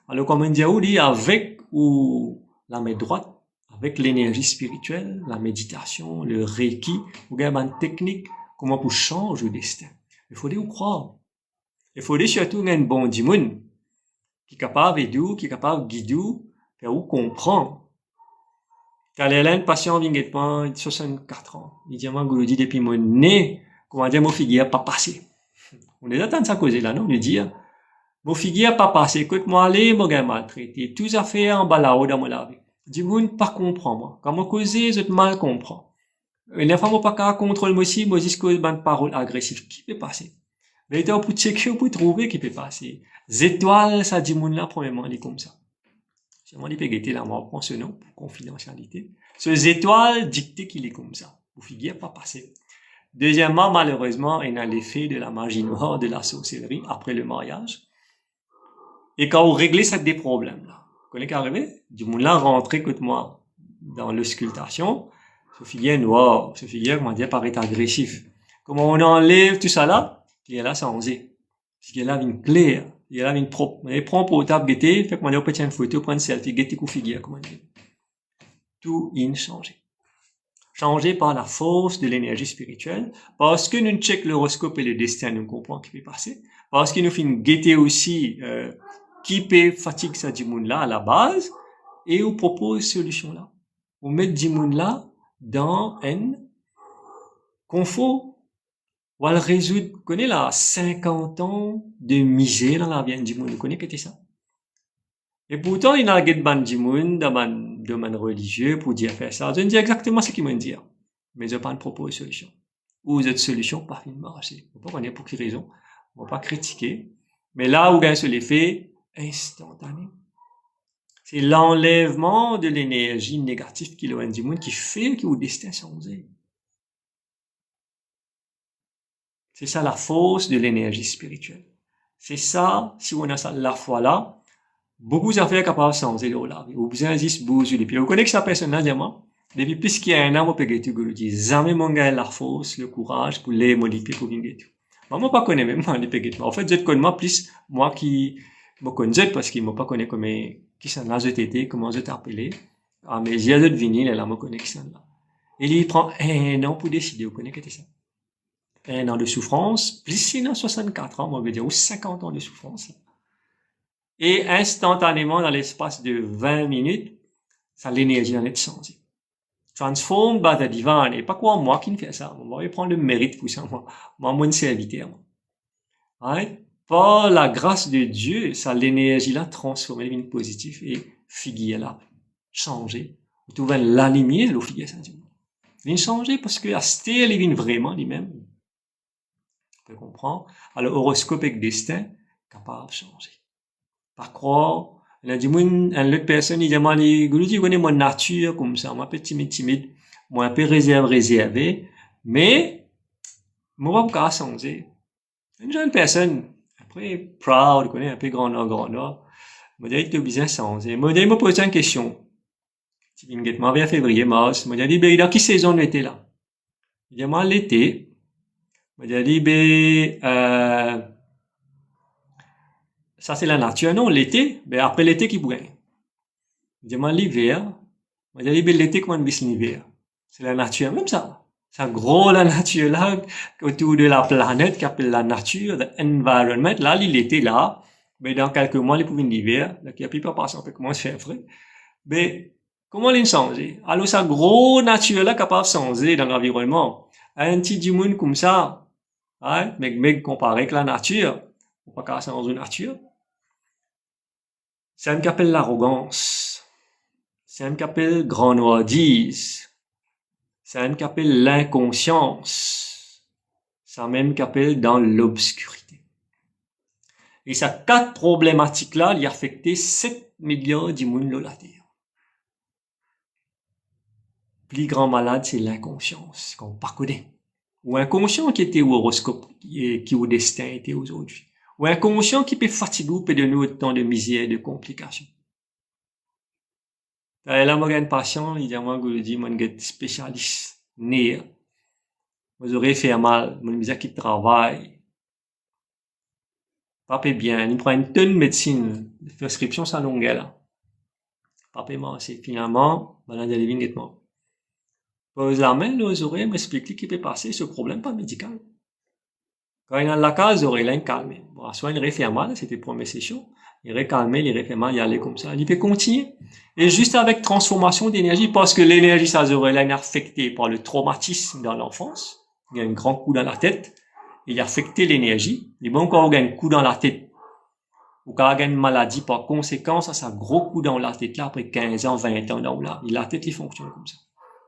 S1: Alors, comme on dit, avec ou la main droite, avec l'énergie spirituelle, la méditation, le reiki, ou bien une technique, comment pour changer le destin. Il faut y croire. Il faut surtout un bon dimoun, qui est capable d'aider, qui est capable de guider, faire ou comprendre. Car il y a un patient qui a 64 ans. Il dit, moi, je dis depuis mon nez, comment dire, mon figure pas passé. On est attendu à cause là, non? De dire, mon figure pas passé, écoute, moi, allez, mon gars maltraité, tout à fait en bas là-haut dans mon vie. Du monde pas comprend, moi. Quand moi cause, je mal comprends. Les femmes pas qu'à contrôler moi aussi, moi, jusqu'à une parole agressive. Qui peut passer? Mais il pour checker, pour trouver qui peut passer. Étoiles, ça dit monde là, premièrement, il est comme ça. C'est moi, il peut guetter là, moi, prends ce nom pour confidentialité. Ces étoiles dictent qu'il est comme ça. Vous figurez pas passer. Deuxièmement, malheureusement, il y a l'effet de la magie noire, de la sorcellerie après le mariage. Et quand on règle ça des problèmes, là. Vous connaissez qu'arrivé? Du monde là, rentrer, écoute-moi, dans l'auscultation. Ce figure noir, ce figure, comment dire, paraît agressif. Comment on enlève tout ça là? Il y a là, ça en faisait. Il y a là une claire. Il y a là une propre. On prend pour table guetter, fait qu'on peut prendre une photo, prendre une selfie, guetter coup figure, comment dire. Tout in changé. Changé par la force de l'énergie spirituelle, parce que nous check l'horoscope et le destin, nous comprenons ce qui peut passer, parce que nous finissons guetter aussi, qui peut fatiguer ça du monde là, à la base, et on propose solution là. On met du monde là dans un confort. On va le résoudre. Vous connaissez là, 50 ans de misère dans la vie du monde. Vous connaissez que c'est ça? Et pourtant, il y a des bandes du monde dans le domaine religieux pour dire faire ça. Je dis exactement ce qu'ils m'ont dit. Mais je n'ai pas de propos de solution. Ou cette solution pas fine marcher. On ne peut pas pour quelle raison. On ne va pas critiquer. Mais là où gagne sur l'effet instantané. C'est l'enlèvement de l'énergie négative qui est du monde qui fait que vos destins sont osés. C'est ça la force de l'énergie spirituelle. C'est ça, si on a ça la foi là, beaucoup d'affaires capables de changer le la vie. Vous besoin juste bouger les pieds. Vous connaissez ça personnellement, diamant? Depuis plus qu'il y a un an, on peut gagner tout, dit, jamais mon gars la force, le courage pour les modifier pour gagner tout. Moi, pas connais même, moi, les péguettes. En fait, je connais moi plus, moi qui, me connais parce qu'il m'a pas connaît comme, qui sont là, je t'étais, comment je t'appelais. Ah, mais j'ai de vinyle, là, me connaît qui sont là. Et il prend un an pour décider, vous connaissez que c'est ça. 1 an de souffrance, plus sinon 64 ans, on veut dire, ou 50 ans de souffrance. Et instantanément, dans l'espace de 20 minutes, ça l'énergie en est changée. Transformed by the divine. Et pas quoi moi qui ne fais ça. On va prendre le mérite pour ça, moi. Moi, mon serviteur. Right? Par la grâce de Dieu, ça l'énergie là transformée une positive et figure là changer. Vous trouvez l'aligner le figure ça. Il vient changer parce que à ce il vient vraiment lui-même. Vous pouvez comprendre? Alors horoscope et destin capable de changer. Par croire, il a dit une autre personne il demande il connaît mon nature comme ça, moi un peu timide, moi un peu réservé, mais moi pas changer. Une jeune personne après proud, connaît un peu grandeur. Moi dit tu besoin changer. Moi dit me pose une question. Tu viens de m'envoyer février, mars. Moi dit ben dans quelle saison l'été là? Il dit moi l'été. Moi dit ben ça c'est la nature, non, l'été, ben après l'été qui bouge. Je demande l'hiver, je dis ben l'été comment on l'hiver. C'est la nature, même ça. C'est gros la nature là, autour de la planète, qui appelle la nature, the environment, là, l'été là, ben dans quelques mois, il peut venir l'hiver, là, qui a plus pas passer, on peut commencer à faire frais. Ben, comment les changer? Alors, ça gros nature là, capable de changer dans l'environnement. Un petit du monde comme ça, hein, mais comparé avec la nature, on peut pas changer la nature. C'est un qui appelle l'arrogance. C'est un qui appelle grandnoisise. C'est un qui appelle l'inconscience. C'est un même qui appelle dans l'obscurité. Et ces 4 problématiques-là, il a affecté 7 milliards de monde sur la Terre. Le plus grand malade, c'est l'inconscience, qu'on ne connaît pas. Ou inconscient qui était au horoscope, qui au destin était aujourd'hui. Ou inconscient qui peut fatiguer ou peut donner autant de misère et de complications. Là, moi, j'ai un patient, il dit à moi, je dis, moi, je suis spécialiste, né. Vous aurez fait mal, moi, je qui travaille. Pas bien, il prend une tonne de médecine, de prescription, ça longue, là. Pas paiement, c'est finalement, malade de l'évinement. Pose la main, aux oreilles, m'explique qui peut passer ce problème pas médical. Quand il a la case, il aurait calmé. Bon, soit il refait mal, c'était la première session. Il aurait calmé, il refait mal, il allait comme ça. Il peut continuer. Et juste avec transformation d'énergie, parce que l'énergie, ça aurait là, est affectée par le traumatisme dans l'enfance. Il y a un grand coup dans la tête. Il a affecté l'énergie. Et bon, quand on a un coup dans la tête, ou quand on a une maladie par conséquence, ça a un gros coup dans la tête là, après 15 ans, 20 ans, dans là. Et la tête, il fonctionne comme ça.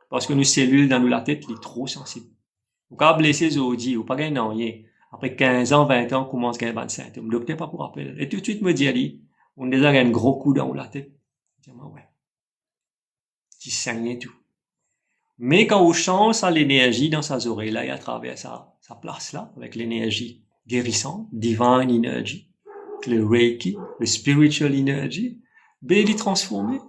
S1: Parce que nos cellules dans la tête, il est trop sensible. Ou quand on blessé les audits, ou pas gagner rien. Après 15 ans, 20 ans, on commence à gagner des symptômes. Le docteur pas pour rappeler. Et tout de suite me dit, Ali, on a déjà un gros coup dans la tête. Je dis, ouais. Tu saignes et tout. Mais quand on change ça, l'énergie dans sa oreille là, et à travers sa place là, avec l'énergie guérissante, divine energy, le Reiki, le spiritual energy, ben, il est transformé.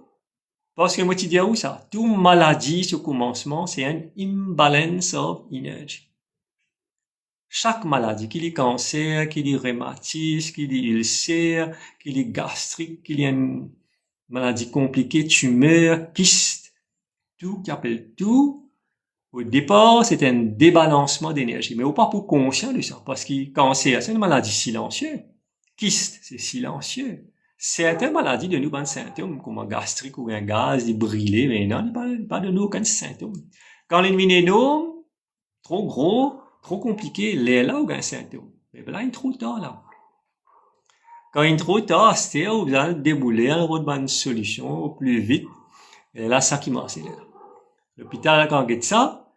S1: Parce que moi, tu dis où ça? Toute maladie, ce commencement, c'est un imbalance of energy. Chaque maladie, qu'il y ait cancer, qu'il y ait rhumatisme, qu'il y ait ulcère, qu'il y ait gastrique, qu'il y ait une maladie compliquée, tumeur, kyste, tout, qui appelle tout, au départ, c'est un débalancement d'énergie. Mais on pas pour conscient de ça, parce que cancer, c'est une maladie silencieuse. Kyste, c'est silencieux. Certaines maladies de nous ont des symptômes, comme un gastrique ou un gaz, des brûlés, mais non, il pas de nous aucun symptôme. Quand l'ennemi est énorme, trop gros, trop compliqué, là, ou un symptôme. Mais là, il est trop tard, là. Quand il est trop tard, c'est où vous allez débouler, on va une solution au plus vite. Et là, ça qui marche, là. L'hôpital, quand on get ça,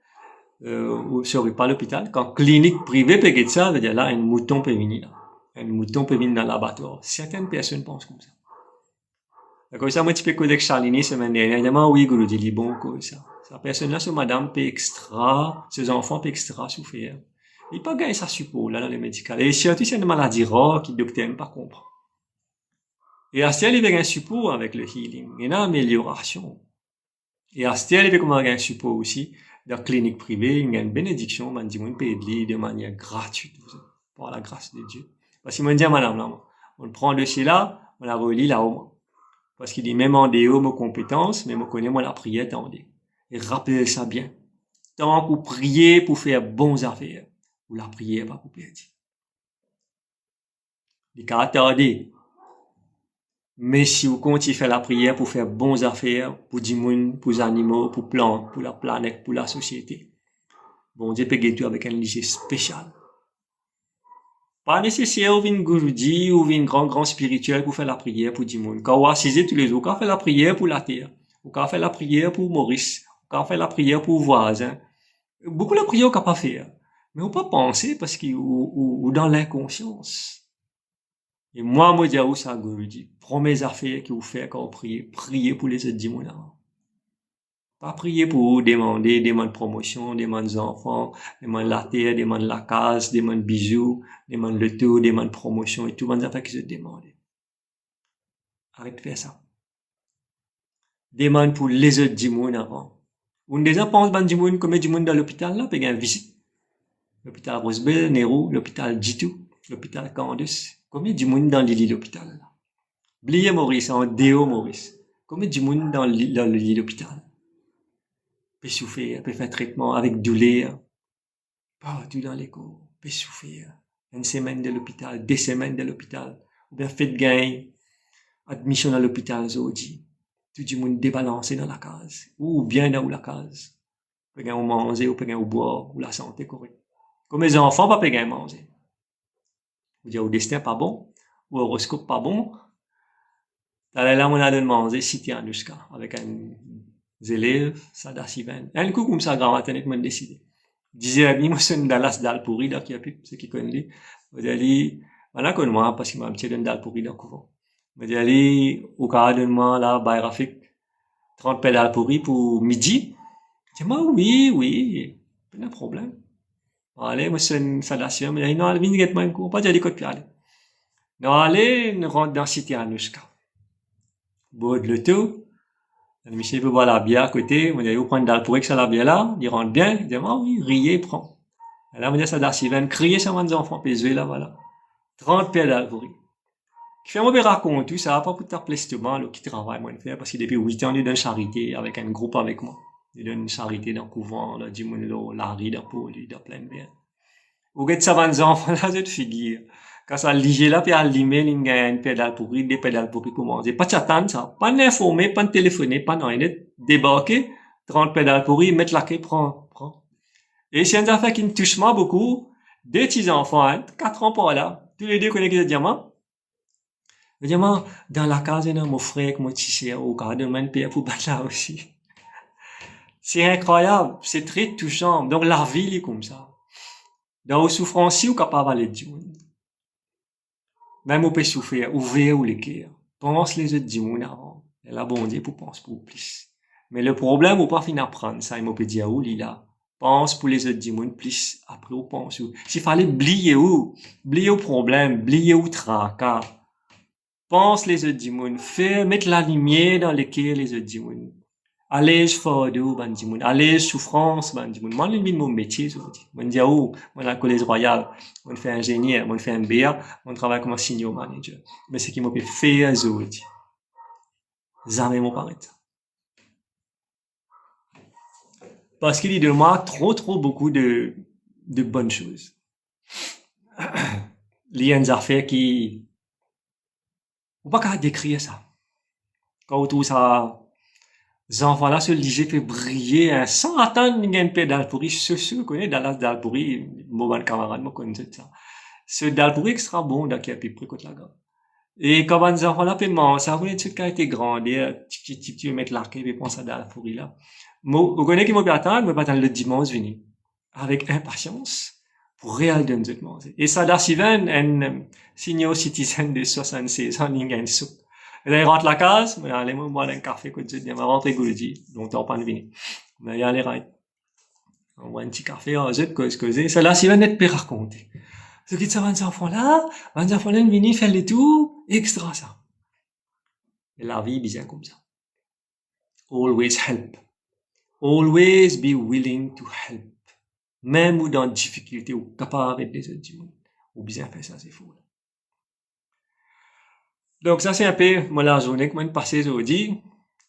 S1: sorry, pas l'hôpital, quand clinique privée peut get ça, veut dire là, un mouton peut venir, là. Un mouton peut venir dans le laboratoire. Certaines personnes pensent comme ça. Comme ça, moi, tu peux coder avec Charline, semaine dernière, il dit, oui, Guru, il est bon, comme ça. Sa personne-là, ce madame peut extra, ses enfants peut extra souffrir. Il pas gagner sa support, là, dans les médicales. Et surtout, c'est une maladie rare qui le docteur n'aime pas comprendre. Et à ce il y a un support avec le healing. Il y a une amélioration. Et à ce il y a un support aussi. Dans la clinique privée, il y a une bénédiction, on dit, on peut aider de manière gratuite, par la grâce de Dieu. Parce qu'il m'a dit à madame, là, on prend le dossier là, on la relie là-haut. Parce qu'il dit, même en déo, mes compétences, mais je connais, moi, la prière, attendez. Et rappelez ça bien. Tant que vous priez pour faire bons affaires. ou la prière pas pour perdre. Il a attardé. Mais si vous continuez à faire la prière pour faire bonnes affaires, pour du monde, pour les animaux, pour plantes, pour la planète, pour la société, bon Dieu peut guérir avec un léger spécial. Pas nécessaire ou une gouroudi ou une grand spirituel pour faire la prière pour du monde. Quand vous assisez tous les jours, quand vous faites la prière pour la terre, ou quand vous faites la prière pour Maurice, ou quand vous faites la prière pour voisin, beaucoup de prières qu'on peut pas faire. Mais on peut pas penser parce que ou dans l'inconscience. Et moi, je dis à vous ça, Gouroudi, premières affaires que vous faites quand vous priez, priez pour les autres démons. Pas prier pour demander, demander promotion, demander enfants, demander la terre, demander la case, demander bisous, demander le tout, demander promotion et tout, les affaires qui se demandent. Arrête de faire ça. Demande pour les autres démons avant. Vous déjà pensez ban démons comme des démons dans l'hôpital là, puis une visite. L'hôpital Rosebell, Nero, l'hôpital Jitu, l'hôpital Candace. Combien de démons dans le lit de l'hôpital là? Blier Maurice, en déo Maurice. Combien de démons dans le lit de l'hôpital? Peut souffrir, peut faire traitement avec douleur. Partout dans les cours, peut souffrir. Une semaine de l'hôpital, 2 semaines de l'hôpital. Ou bien fait de gain, admission dans l'hôpital, aujourd'hui. Tout le monde débalancé dans la case. Ou bien dans la case. Peut gain ou manger, ou peut gain ou boire, ou la santé correcte. Comme les enfants, pas peut gain manger. Ou dire, au destin pas bon, ou horoscope pas bon. T'as là, on a de manger, si t'es en jusqu'à, avec un élèves, ça da si ben. Un coup comme ça, grand matin, m'a décidé. Disait à moi, c'est une Dallas dalle pourri, là, qui a pu, ceux qui connaissent. On dit, voilà, qu'on moi, parce qu'il m'a tiré une dalle pourri dans le couvent. On dit, allez, au cas de moi, là, bah, Rafik, 30 pédales pourri pour midi. Je dis, moi, oui, pas de problème. Allez, moi, c'est une salation, mais non, allez, viens, get-moi un coup, pas dire des côtes, puis allez. Non, allez, on rentre dans Cité Anushka. Bout de le tout. Le monsieur veut boire la bière à côté, on dit, vous prenez dalle pourri que ça la bière là, il rentre bien, il dit, ah oui, riez, prends. Et là, on dit, ça da si ben, crier sur mes enfants, puis là, voilà. 30 pédales pourri. Qui fait, moi, ben, raconte tout ça, pas pour t'appeler justement, là, qui travaille, moi, faire, parce que depuis 8 ans, il donne charité avec un groupe avec moi. Il donne une charité dans le couvent, là, du monde, là, Larry, dans Paul, dans plein de bien. Ou que ça, mes enfants, là, cette figure. Quand ça lié là, puis à limer, il gagne une pédale pourri, des pédales pourri pour manger. Pas de chattane, ça. Pas d'informer, pas de téléphoner, pas non, débarquer, 30 pédales pourri, mettre la clé, prends. Et c'est une affaire qui me touche moi beaucoup. 2 petits enfants, hein, 4 ans par là. Tous les deux connaissent le diamant. Le diamant, dans la case, il y a mon frère, mon petit cher, au cas de mon père pour battre là aussi. C'est incroyable. C'est très touchant. Donc, la vie, il est comme ça. Dans vos souffrances, si vous capable d'aller dire, même vous pouvez souffrir, ouvrez ou les cœurs. Pense les autres démons avant. Et là, bon Dieu, pour penser pour plus. Mais le problème, vous pas finir apprendre ça, il m'a peut dire, où, là. Pense pour les autres démons, plus, après, vous pense où. S'il fallait oublier au problème, oublier au tracas. Pense les autres démons, mettre la lumière dans les cœurs, les autres démons. Allège fardeau, ban démon. Allège souffrance, ban démon. Moi, je mon métier, je dis. Moi, je dis, moi, la collège royale, moi, je fais ingénieur, moi, je fais un BA, moi, je travaille comme un senior manager. Mais ce qui m'a fait, je dis. Jamais m'en paraît. Parce qu'il dit de moi trop beaucoup de bonnes choses. Il y a une affaire qui, on peut pas décrire ça. Quand on trouve ça, les enfants là se liger fait briller, hein, sans attendre qu'il y ait une pédale pourri. Je connais Dallas dalle pourri, mon bon camarade, moi, connais ça. Ce dalle pourri extra bon, dans qui a pu près contre la gamme. Et quand les enfants là, paiement, ça voulait tout cas été grand, tu veux mettre l'arc et penser à dalle pourri là. Moi, vous connaissez qui m'a attendre, mais pas attendre le dimanche venir. Avec impatience. Pour réel de nous manger. Et ça, là, si ven, un senior citizen de 76 ans, il gagne soupe. Et là, il rentre la case, mais allez, moi, boire un café, quoi, je dis, il va rentrer gourdi. Donc, t'as pas de venir. Mais il y a les rails. On boit un petit café, on jette, causer. Ça, là, si ven, net peut raconter. Ce qui te savent, les enfants là, viennent faire les tours, extra ça. Et la vie, bien comme ça. Always help. Always be willing to help. Même ou dans difficulté, ou capable avec des autres humains. Ou bien faire ça, c'est fou. Donc, ça, c'est un peu, moi, la journée que moi, passée aujourd'hui.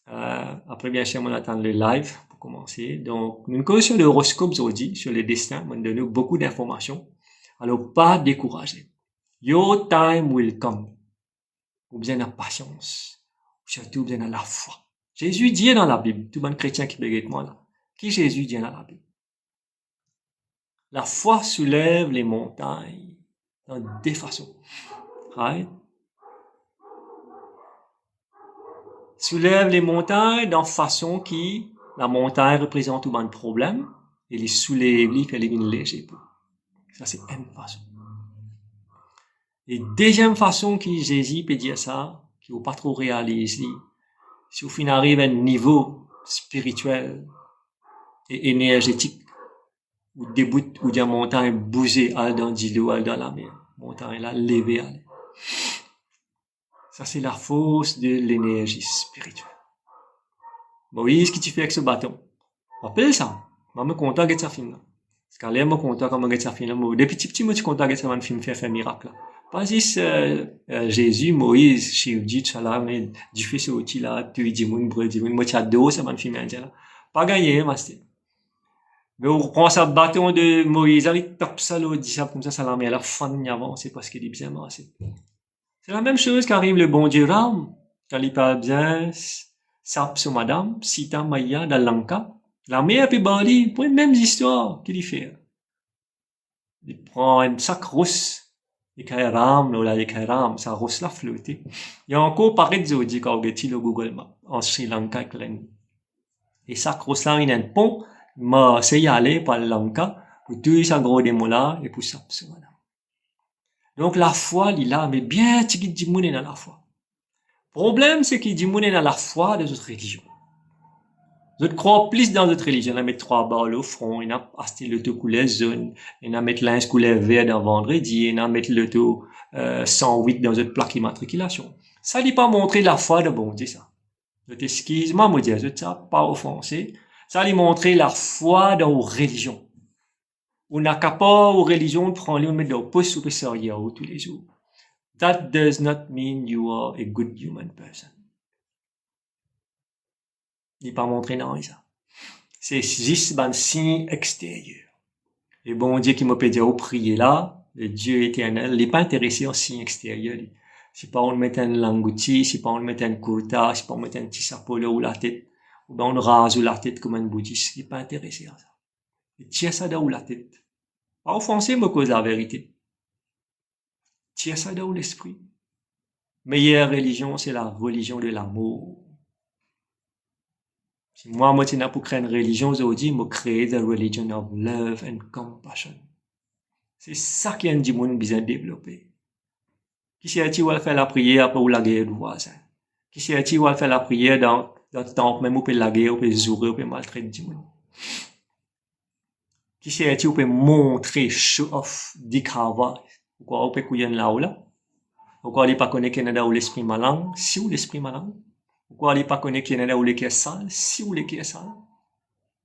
S1: Après, bien sûr, on attend le live. pour commencer. Donc, nous connaissons sur l'horoscope aujourd'hui, sur le destin, on donne beaucoup d'informations. Alors, pas décourager. Your time will come. Ou bien la patience. Surtout, bien la foi. Jésus dit dans la Bible, tout le monde chrétien qui bégaye moi là. Qui Jésus dit dans la Bible? La foi soulève les montagnes dans des façons. Right? Soulève les montagnes dans façon qui, la montagne représente tout un problème, et les soulève, les fait les léger. Ça, c'est une façon. Et deuxième façon qui Jésus peut dire ça, qui ne pas trop réaliser, si au final arrive à un niveau spirituel et énergétique, où début, où la montagne bouger, al dans l'eau, al dans la mer, montagne là, lever, aller. Ça, c'est la force de l'énergie spirituelle. Moïse, qu'est-ce que tu fais avec ce bâton? Rappelle ça. Moi, je suis content de ce film là. Parce qu'à l'air, je suis content comment ce film là. Depuis petit, je suis content de ce film fait miracle là. Pas juste Jésus, Moïse, Shivji, Tchala, mais du fait ce outil là, tu dis mon brûle, dis mon moi tu as deux, ça m'a film indien là. Pas gagné, master. Mais on prend ça bâton de Moïse, il tape ça là, dit ça comme ça la met à la fin de avant, c'est parce qu'il est bien massé. C'est la même chose qu'arrive le bon Dieu Ram, quand il parle bien, sap sur madame, Sita Maya dans Lanka. La mère puis Bali, pour une même histoire qu'il y fait. Il prend un sac rousse, les Kairam, là, les Kairam, ça rousse la flotte. Il y a encore pareil de Zodi quand on le Google Maps, en Sri Lanka, et sac rousse là, il y a un pont, mais c'est y aller par Lanka, pour tout ça gros démon là, et pour ça, sur madame. Donc la foi, il est là, mais bien, tu dis du monde dans la foi. Problème, c'est qu'il dit monde dans la foi de notre religion. Je crois plus dans notre religion. On a mis 3 balles au front, on a acheté le taux couleur jaune, on a mis l'inscription couleur vert dans vendredi, on a mis le taux 108 dans notre plaque d'immatriculation. Ça n'est pas montrer la foi de bon Dieu, ça. Je t'excuse, moi, me dire, je t'ai pas offensé. Ça lui montrer la foi dans nos religions. On n'a qu'à pas aux religions prendre on met dans poste ou sérieux tous les jours. That does not mean you are a good human person. Il n'est pas montré non, ça. C'est juste un signe extérieur. Et bon Dieu qui m'a peut dire au prier là, le Dieu éternel, il n'est pas intéressé au signe extérieur. Si pas on met un langouti, si pas on met un kurta, si pas on met un petit chapeau là ou la tête, ou ben on rase ou la tête comme un bouddhiste, il n'est pas intéressé à ça. Il tire ça dans la tête. Pas offenser, me cause la vérité. Tire ça dans l'esprit. Meilleure religion, c'est la religion de l'amour. Si moi, je n'ai pas créé une religion aujourd'hui, je crée la religion of love and compassion. C'est ça qui est un monde besoin de développer. Qui sait-il où faire la prière pour la guerre du voisin? Qui sait-il où faire la prière dans le temple, même où peut la guerre, où peut zourer, où peut maltraiter du monde? Qui sait-il où peut montrer show off, dikava? Pourquoi on peut couiller là ou là? Pourquoi on ne pas connaître Canada ou l'esprit malin? Si ou l'esprit malin? Pourquoi on ne pas connaître Canada ou les qui est sale? Si ou les qui est sale?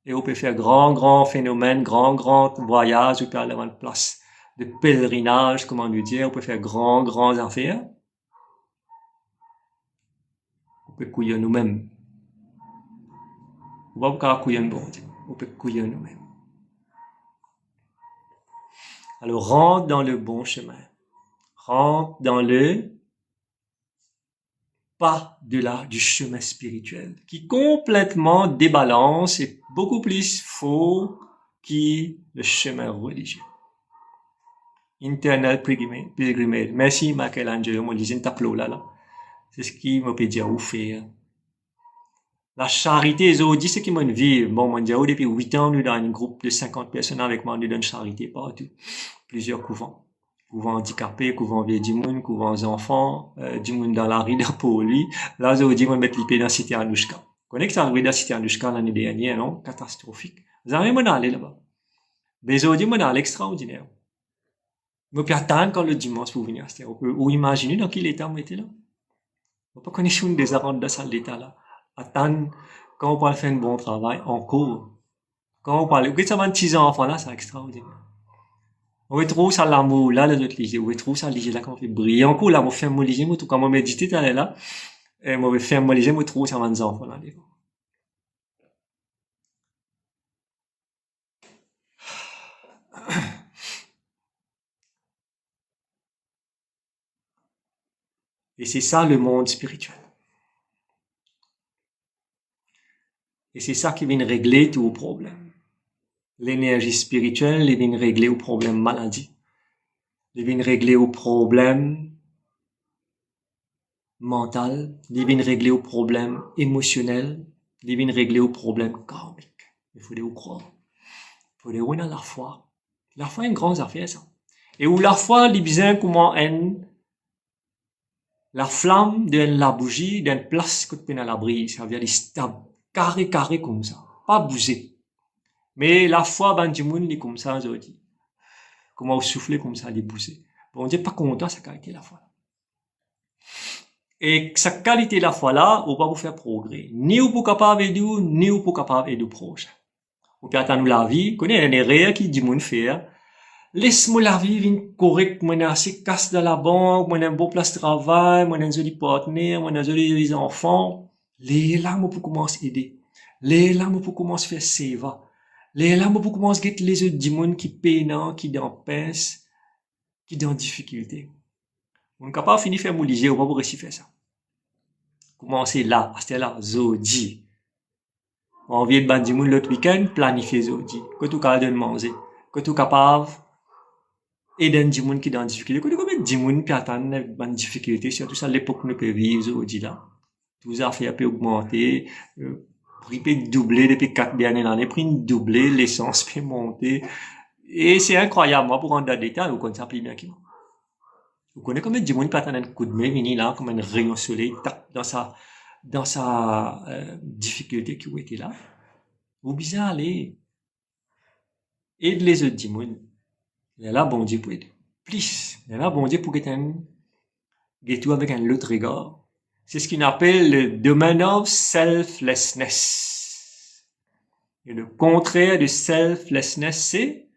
S1: Et on peut faire grand phénomène, grand voyage, on peut aller à une place de pèlerinage, comment nous dire, on peut faire grands affaires. On peut couiller nous-mêmes. On va pas couiller bon Dieu. On peut couiller nous-mêmes. Alors, rentre dans le bon chemin. Rentre dans le pas du chemin spirituel, qui complètement débalance et beaucoup plus faux que le chemin religieux. Internal pilgrimage. Merci, Michelangelo, mon lisez un tableau là. C'est ce qui me peut dire où faire. La charité, ils ont dit ce qui m'ont vu. Bon, mon Dieu, depuis 8 ans, nous, dans un groupe de 50 personnes avec moi, nous donnons charité partout. Plusieurs couvents. Couvent handicapés, couvent vieux du monde, couvent enfants, du monde dans la rue pour lui. Là, ils ont dit, on va mettre l'épée dans la cité Anouchka. Vous connaissez ça, dans la cité Anouchka l'année dernière, non? Catastrophique. Vous avez mon aller là-bas. Mais ils ont dit, mon aller extraordinaire. On peut attendre quand le dimanche pour venir. Ou imaginer dans quel état on était là. On peut connaître une des arranges de salle d'état là. Attendre quand on parle faire un bon travail en cours. Quand on parle, vous ça va un petit enfant là, c'est extraordinaire. On retrouve ça l'amour là, les autres ligies. On retrouve ça ligies là, quand on fait briller en cours là, on fait mon ligier, tout quand on médite là, et on fait mon ligier, on trouve ça dans les enfants là. Et c'est ça le monde spirituel. Et c'est ça qui vient régler tous les problèmes. L'énergie spirituelle, elle vient régler aux problèmes maladie. Elle vient régler aux problèmes mental, elle vient régler aux problèmes émotionnels, elle vient régler aux problèmes karmiques. Il faut les croire. Il faut les avoir la foi. La foi est une grande affaire, ça. Et où la foi, il besoin comment la flamme de la bougie d'une place que tu peux la brise. Ça veut dire stable, carré comme ça. Pas bouger. Mais la foi, ben, du monde, il est comme ça, aujourd'hui. Comment vous soufflez comme ça, les pousser. Bon, on dit pas content, sa qualité la foi. Et sa qualité la foi là, on va vous faire progrès. Ni vous capable de vous, ni vous capable de proche. Ou peut attendre la vie, connaît un erreur qui dit mon faire. Laisse-moi la vie une correcte, moi assez casse dans la banque, moi un bon place de travail, moi un joli partenaire, moi un joli enfants. Les larmes pour commencer à aider. Les larmes pour commencer à faire seva. Les larmes pour commencer à guetter les autres du monde qui peinent, qui dans pince, qui dans difficulté. On n'est capable de finir faire mouliger, on va pas réussir faire ça. Commencez là, c'était là, zodi. On vient de ban du monde l'autre week-end, planifier zodi. Que tout capable de manger. Que tout capable aider du monde qui est dans difficulté. Que tout capable du monde qui attend une difficulté, surtout ça l'époque nous peut vivre zodi là. Tout ça fait peut augmenter, prix peut doubler depuis 4 dernières années, prix doubler, l'essence peut monter. Et c'est incroyable, moi, pour rendre dans le détail, vous connaissez ça plus bien que moi. Vous connaissez combien de monde qui attend un coup de main, vini là, comme un rayon soleil, tape dans sa difficulté qui était là. Vous bien aller aider les autres monde. Il y a là bon Dieu pour aider. Plus, il y a là bon Dieu pour que tu avec un autre regard. C'est ce qu'on appelle le domaine of selflessness. Et le contraire de selflessness, c'est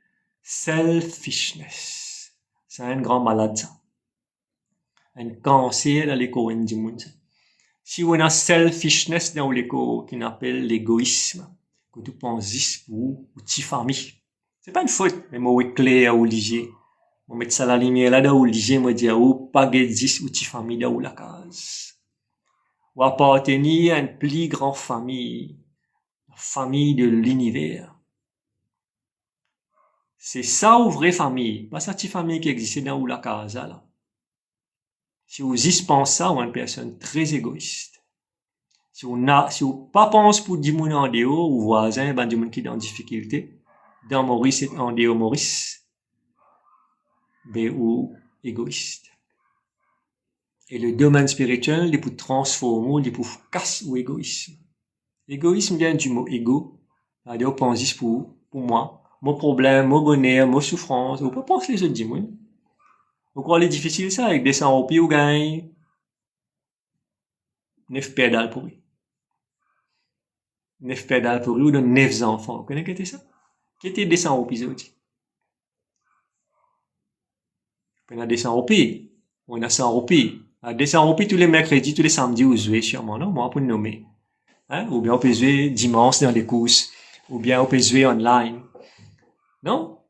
S1: selfishness. C'est un grand malade, ça. Un cancer dans l'écho du monde. Si on a selfishness dans l'écho, qu'on appelle l'égoïsme, que tu penses pour ta famille. C'est pas une faute, mais moi, oui, clair ou léger. On met ça à la lumière là, ou léger, moi, dire, ou pas guédis ou ta famille dans la case. Ou appartenir à une plus grande famille, la famille de l'univers. C'est ça, ou vraie famille. Pas cette famille qui existait dans la case là. Si vous y pensez ça, vous êtes une personne très égoïste. Si vous pas pensez pour 10 moun en dehors, ou voisin, ben, 10 moun qui est en difficulté, dans Maurice et en dehors Maurice, ben, ou égoïste. Et le domaine spirituel, il peut transformer, il peut casser ou égoïsme. L'égoïsme vient du mot égo. C'est-à-dire, pensez pour moi, mon problème, mon bonheur, mon souffrance, ou pas penser les autres 10 moun. Vous croyez difficile ça, avec des 100 roupies ou gagne 9 pédales pour lui. 9 pédales pour lui ou de 9 enfants. Vous connaissez ça? Qui était des 100 roupies aujourd'hui? On a des 100 roupies. On a 100 roupies. Des 100 roupies tous les mercredis, tous les samedis, vous jouez sûrement, non? Moi, pour le nommer. Hein? Ou bien on peut jouer dimanche dans les courses. Ou bien on peut jouer online. Non?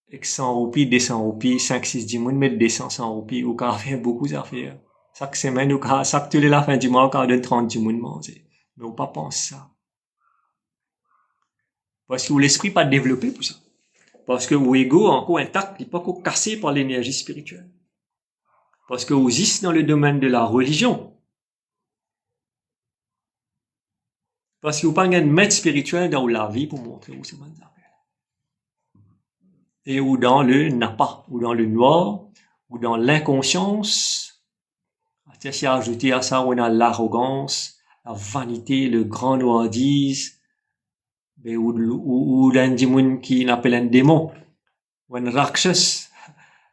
S1: Avec 100 roupies, 200 roupies, 5, 6, 10 moun, mettre 200, 100 roupies, ou quand faire beaucoup d'affaires. Chaque semaine, ou quand, chaque tous les la fin du mois, ou quand donne 30 10 moun manger. Mais on pas penser ça. Parce que l'esprit pas développé pour ça. Parce que l'ego encore intact, il pas encore cassé par l'énergie spirituelle. Parce que vous êtes dans le domaine de la religion. Parce que vous pas un maître spirituel dans la vie pour montrer où c'est mal affaire. Et ou dans le napa, ou dans le noir, ou dans l'inconscience. C'est ajouter à ça, on a l'arrogance, la vanité, le grand noardise, ou d'un démon qui appelle un démon, ou un rakshas.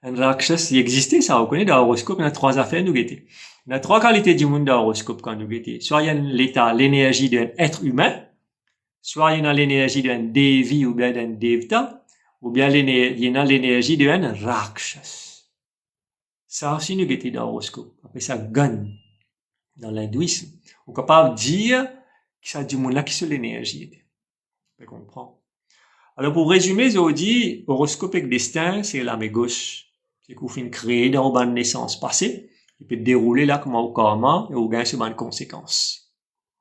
S1: Un rakshas, il existait, ça, vous connaissez, dans l'horoscope, il y a 3 affaires, nous guetter. Il y a 3 qualités du monde dans l'horoscope, quand nous guetter. Soit il y a l'état, l'énergie d'un être humain, soit il y a l'énergie d'un devi ou bien d'un devta, ou bien il y a l'énergie d'un rakshas. Ça aussi, nous guetter dans l'horoscope. On appelle ça gan, dans l'hindouisme. On est capable de dire que ça du monde là qui sont l'énergie. Vous comprenez? Alors, pour résumer, je vous dis, horoscope avec destin, c'est la main gauche. C'est qu'on fait créer dans une naissance passée, il peut dérouler là comme au karma et au gain sur une conséquence.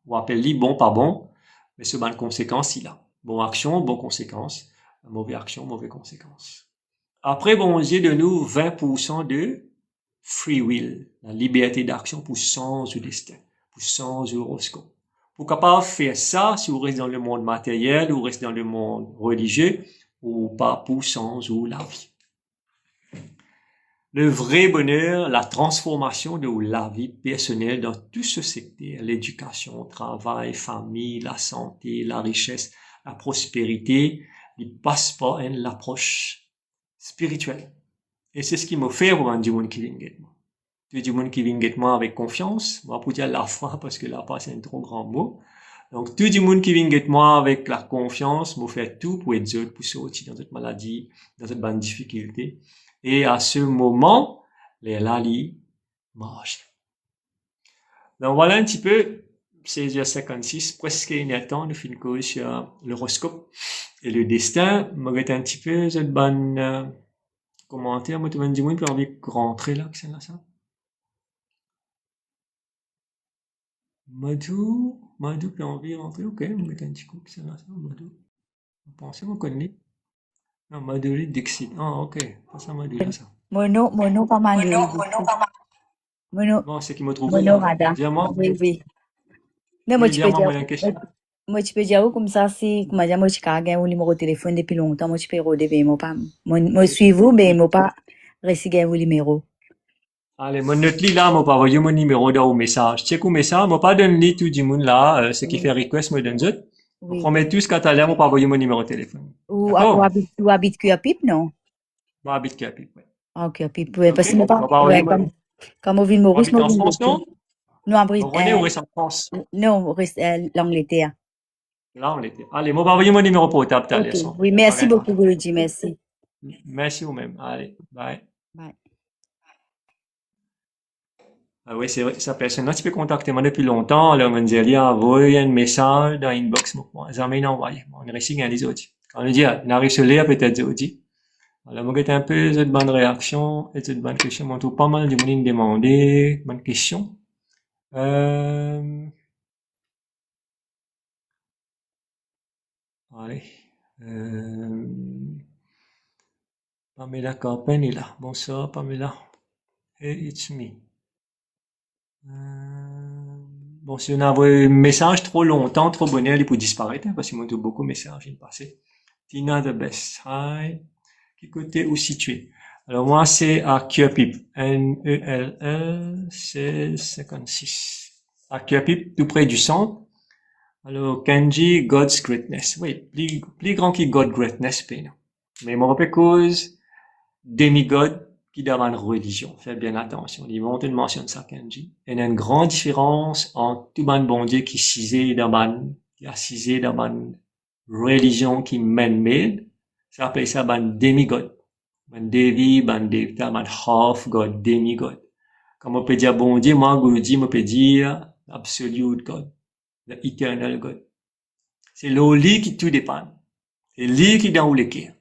S1: On appelle lui bon, pas bon, mais sur une conséquence, il a. Bonne action, bonne conséquence. Mauvaise action, mauvaise conséquence. Après, bon Dieu de nous 20% de free will, la liberté d'action pour sens du destin, pour sens du horoscope. Pour capable faire ça, si vous restez dans le monde matériel, ou restez dans le monde religieux, ou pas pour sens ou la vie. Le vrai bonheur, la transformation de la vie personnelle dans tout ce secteur, l'éducation, le travail, famille, la santé, la richesse, la prospérité, il passe par une approche spirituelle. Et c'est ce qui me fait voir du monde qui vient get moi. Du monde qui vient get moi avec confiance, moi pour dire la foi parce que la foi c'est un trop grand mot. Donc tout le monde qui vient get moi avec la confiance, me fait tout pour être heureux, pour sortir dans cette maladie, dans cette bonne difficulté. Et à ce moment, les lalis marchent. Donc voilà un petit peu, 16h56, presque une heure temps de fin de sur l'horoscope et le destin. Je vais un petit peu cette bonne commentaire. Moi, tu vas me dire, oui, puis envie de rentrer là, que c'est là ça. Madou, puis envie de rentrer, ok, je vais un petit coup, que c'est là ça, Madou. Vous pensez, vous connaissez? Non, Maduri Dixit. Ah, ok, pas ça Madou là ça.
S2: Mono pas mal. Mono,
S1: Bon, c'est qui me trouve.
S2: mono radar.
S1: Dis-moi.
S2: Oui. Non,
S1: Oui, dis-moi, moi, une question.
S2: moi, tu peux dire comme ça, si, comment dire, moi, je gagne un numéro de téléphone depuis longtemps, moi, tu peux rôder, mais moi, pas, moi, suis vous, mais moi, pas, réciter un numéro.
S1: Allez, mon note là, moi, pas envoyer mon numéro dans au message. Check au message, moi, pas donner tout du monde là, ce qui fait request, moi, donne zut.
S2: Oui.
S1: Promet tout ce qu'à t'as l'air, moi, pas envoyer mon numéro de téléphone.
S2: Ou habite Cuapip, non?
S1: Moi, habite Capip, ouais.
S2: Ah, Cuapip, ouais, parce que moi,
S1: pas,
S2: ouais, comme on vit de Maurice,
S1: moi, en France, non?
S2: Non, en
S1: Vous revenez ou reste en France?
S2: non, on reste, l'Angleterre.
S1: Là, on l'était. Allez, moi, pas envoyer mon numéro portable, t'as l'air.
S2: Oui, merci beaucoup, Guruji, merci.
S1: Merci vous-même. Allez, bye.
S2: Bye.
S1: Ah oui, c'est vrai, ça personne-là, tu peux contacter moi depuis longtemps. Alors, on me dit, envoie un message dans l'inbox, moi, jamais envoyé. On réussit à les autres. Quand on dit, on arrive sur l'air, peut-être, autres. Alors, moi, j'ai un peu de bonne réaction et de bonne question. On trouve pas mal de monde demander, bonne question. Allez. Pamela Carpen est là. Bonsoir, Pamela. Hey, it's me. Bon, si on a envoyé un message trop longtemps, trop bonheur, il peut disparaître, hein, parce qu'il m'a dit beaucoup de messages, il passé. Tina the best. Hi. Quel côté où situé? Alors, moi, c'est à Cuapip. N-E-L-L, 1656. À Cuapip, tout près du centre. Alors, Kanji, God's greatness. Oui, plus grand que God's greatness, mais moi, rappelle cause, demigod, qui dans une religion. Faites bien attention. Ils vont te mentionner ça, Kenji. Il y a une grande différence entre tout le bon Dieu qui est assisé dans une religion qui man-made. Ça appelle ça un demigod. Un devi, un devta, un half-god, demigod. Comme on peut dire bon Dieu, moi, Guruji, on peut dire absolute God, the eternal God. C'est l'oli qui tout dépend. C'est lui qui dans où le cœur.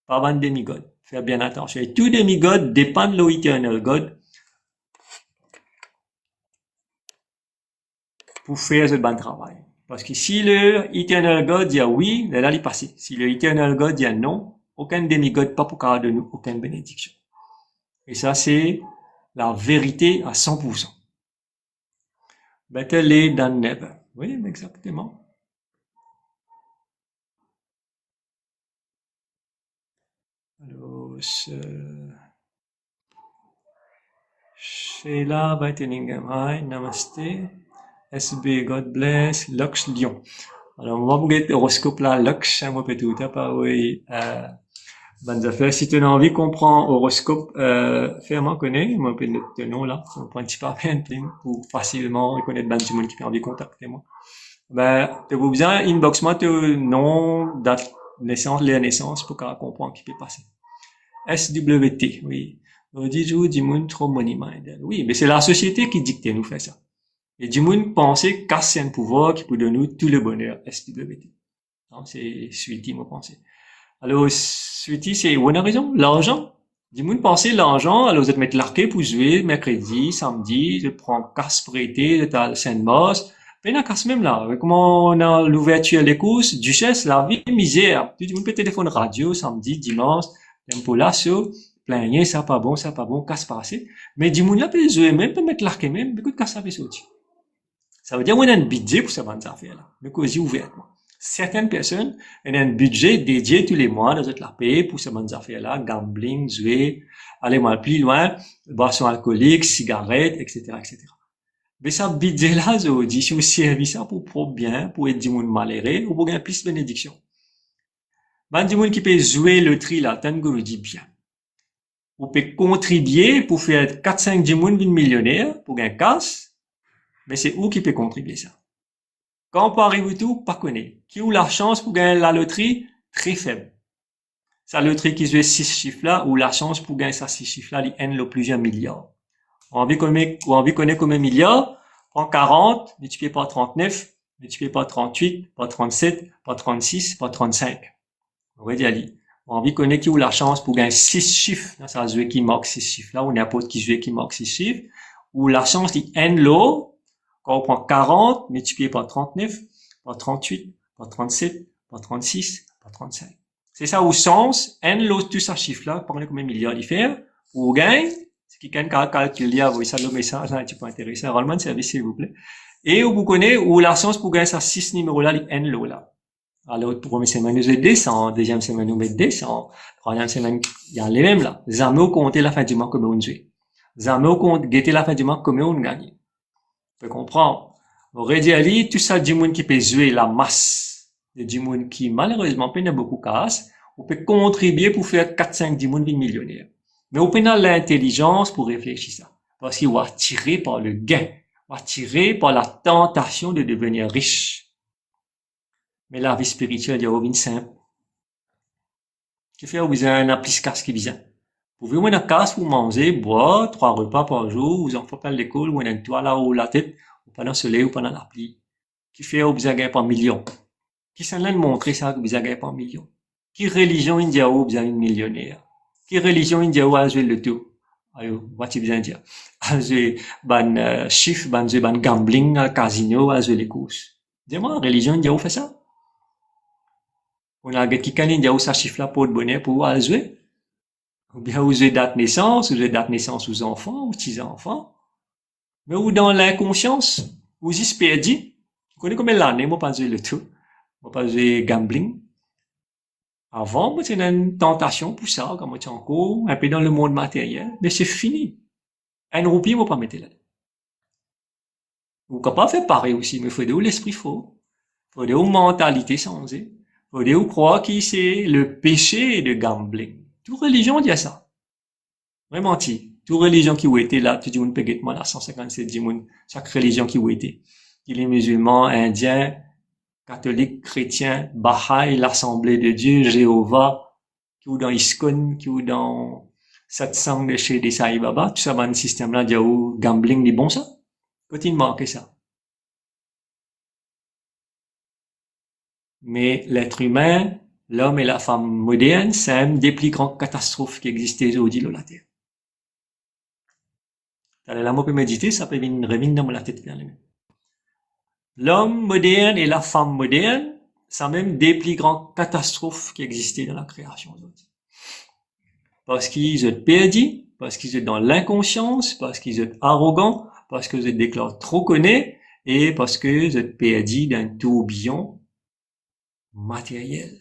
S1: Pas un demigod. Faire bien attention. Et tout demigod dépend de l'Eternal God pour faire ce bon travail. Parce que si le Eternal God dit oui, là, il passe. Si le Eternal God dit non, aucun demigod pas pour faire de nous aucune bénédiction. Et ça, c'est la vérité à 100%. Better late than never. Oui, exactement. Alors, Sheila Baiteningham. Hi, namaste. SB, God bless. Lux Lyon. Alors, on va vous mettre horoscope là, Lux, moi peut-être, pas oui, bonnes affaires. Si tu as envie qu'on prend horoscope, fais-moi connaître, moi peut mettre ton nom là, on prend un petit peu pour facilement reconnaître ben du monde qui a envie de contacter moi. Ben, tu as besoin, inbox moi ton nom, date, naissance, les naissances pour qu'on comprenne qui peut passer. SWT, oui. On dit, du monde trop money minded. Oui, mais c'est la société qui dicte nous fait ça. Et du monde pensait casser un pouvoir qui peut donner nous tout le bonheur, SWT. C'est Sweetie, moi pensais. Alors, Sweetie, c'est, on a raison, l'argent. Dis-moi, pensez l'argent, alors vous êtes mettre l'arqué pour jouer, mercredi, samedi, je prends casse prêté, je t'as le Saint-Moss. Mais la casse même là, comment on a l'ouverture des courses, duchesse, la vie, misère. Tu dis, mon petit téléphone radio, samedi, dimanche, tempo lasso, plaigner, ça pas bon, casse passé. Mais dis-moi, là, peut jouer même, peut mettre l'arqué même, écoute, casse ça fait sortir. Ça veut dire qu'on a un budget pour ces bonnes affaires-là. Mais cosy ouvertement. Certaines personnes ont un budget dédié tous les mois, dans la payer pour ces bonnes affaires-là, gambling, jouer, aller moins plus loin, boissons alcooliques, cigarettes, etc., etc. Mais ça budget-là, je dis, si vous servez ça pour propre bien, pour aider du monde malheureux, ou pour gagner plus de bénédiction. Ben, du monde qui peut jouer le tri là, tant que vous dit bien. Vous pouvez contribuer pour faire 4-5 du monde millionnaire, pour gagner casse, mais c'est où qui peut contribuer ça? Quand on peut arriver tout, pas connaît. Qui a la chance pour gagner la loterie? Très faible. Sa loterie qui joue 6 chiffres là, ou la chance pour gagner ça 6 chiffres là, il y a plusieurs milliards. On a envie connaître combien de milliards? Prends 40, multiplié par 39, multiplié par 38, par 37, par 36, par 35. On va dire, on a envie connaître qui a la chance pour gagner 6 chiffres. Dans sa jouer qui marque 6 chiffres là, ou n'importe qui joue qui marque 6 chiffres. Ou la chance qui est l'eau, quand on prend 40, multiplié par 39, par 38, par 37, par 36, par 35. C'est ça au sens, tout ça chiffre-là, parlez combien de milliards d'y faire, ou gagne, c'est qui gagne calculer, vous ça le message, là, un petit peu intéressant, rendement de service, s'il vous plaît. Et vous connaissez, ou la chance pour gagner ça 6 numéros-là, là. Alors, première semaine, nous descend, deuxième semaine, nous mettons descend, troisième semaine, il y a les mêmes, là. Jamais au compter la fin du mois, combien on joue. Jamais au compte, guetter la fin du mois, combien on gagne. Vous comprendre. On aurait dit, Ali, tout ça, du monde qui peut jouer la masse de du monde qui, malheureusement, peine beaucoup casse, on peut contribuer pour faire 4-5 du monde millionnaire. Mais on peut avoir l'intelligence pour réfléchir ça. Parce qu'il va attirer par le gain. Va attirer par la tentation de devenir riche. Mais la vie spirituelle, il y a une simple. Qui fait, vous avez un plus casse qui vient. Vous pouvez avoir une casse pour manger, boire, 3 repas par jour, vous en faites pas l'école, ou un toit là haut la tête, ou pendant le soleil, ou pendant la pluie. Qui fait, vous avez gagné par millions. Qui s'en a montré ça, que vous avez gagné par millions. Qui religion india où vous avez une millionnaire. Qui religion india où a joué le tout. Ayo, what you dire. A joué, chiffre, ban gambling, casino, a joué les courses. Dis-moi, religion india où fait ça? On a qui can india où ça chiffre là pour le bonheur pour a jouer? Ou bien vous avez date naissance, vous avez date naissance aux enfants, aux petits-enfants. Mais ou dans l'inconscience, vous y perdu. Vous connaissez combien l'année, moi pas joué le tout. Moi pas joué gambling. Avant, moi, c'était une tentation pour ça, quand moi, j'étais encore un peu dans le monde matériel. Mais c'est fini. Un roupie, moi pas mettre là. Vous pouvez pas faire pareil aussi, mais il faut de où l'esprit faux. Il faut de où mentalité changée. Il faut de où croire que c'est le péché de gambling. Toute religion dit ça. Vraiment, toute religion qui a été là, tout le monde peut être là, 157 monde, chaque religion qui a été. Il est musulman, indien, catholique, chrétien, Baha'i, l'Assemblée de Dieu, Jéhovah, qui ou dans ISKCON, qui ou dans Satsang de chez des Sai Baba, tout ça, dans le système-là, il y a où gambling, dit bon ça? Quand il manque ça. Mais l'être humain, l'homme et la femme moderne, c'est une des plus grandes catastrophes qui existaient aujourd'hui sur la Terre. La mot peut méditer, ça peut venir revenir dans la tête. L'homme moderne et la femme moderne, c'est même des plus grandes catastrophes qui existaient dans la création aujourd'hui. Parce qu'ils sont perdus, parce qu'ils sont dans l'inconscience, parce qu'ils sont arrogants, parce qu'ils se déclarent trop connus, et parce qu'ils sont perdus dans un tourbillon matériel.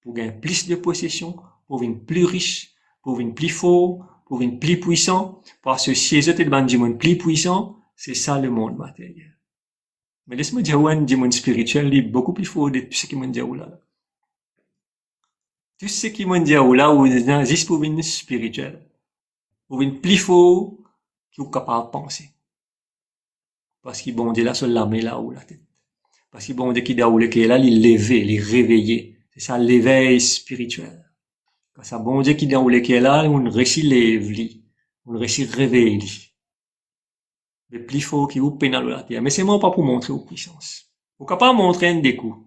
S1: Pour gagner plus de possession, pour devenir plus riche, pour devenir plus fort, pour devenir plus puissant, parce que si ils étaient dans le monde plus puissant, c'est ça le monde matériel. Mais laisse-moi dire, un monde spirituel est beaucoup plus fort de tout ce qui m'a dit là. Tout ce qui m'a dit là, ou juste pour devenir spirituel. Pour devenir plus fort, qui est capable de penser. Parce qu'il bon Dieu là, sur la main là, ou la tête. Parce qu'il bon Dieu qui là, il lever, il réveiller. C'est ça, l'éveil spirituel. Quand ça bon Dieu qui dans qui est là, on réussit l'éveil, on réussit réveiller. Le plus fort qui vous pénal la terre. Mais c'est moi pas pour montrer aux puissances. Vous pouvez pas montrer un des coups.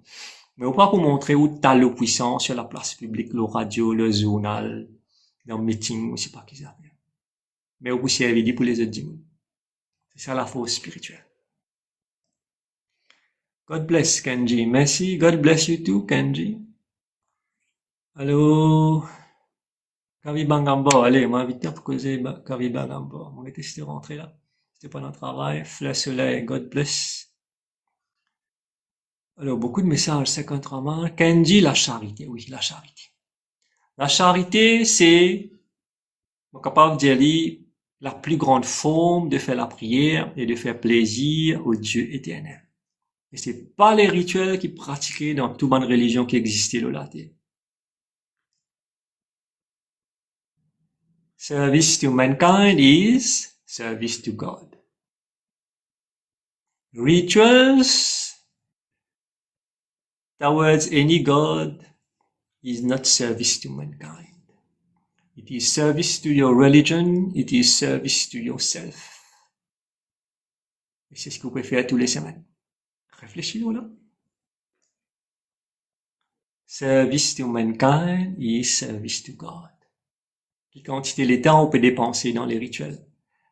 S1: Mais vous pas pour montrer où t'as le puissance sur la place publique, le radio, le journal, dans le meeting, je sais pas qui ça fait. Mais vous servir pour les autres du monde. C'est ça la force spirituelle. God bless Kenji. Merci. God bless you too, Kenji. Allô? Kavibangambo. Allez, moi, vite pour causer Kavibangambo. On était juste rentré là. C'était pas notre travail. Fleur soleil. God bless. Alors, beaucoup de messages, 53 mains. Kenji, la charité. Oui, la charité. La charité, c'est, on est capable de dire, la plus grande forme de faire la prière et de faire plaisir au Dieu éternel. Et c'est pas les rituels qui pratiquaient dans toute bonne religion qui existait là. Service to mankind is service to God. Rituals towards any God is not service to mankind. It is service to your religion, it is service to yourself. Et c'est ce que vous pouvez faire tous les semaines. Réfléchis-nous là. Service to mankind is service to God. Quelle quantité de temps on peut dépenser dans les rituels?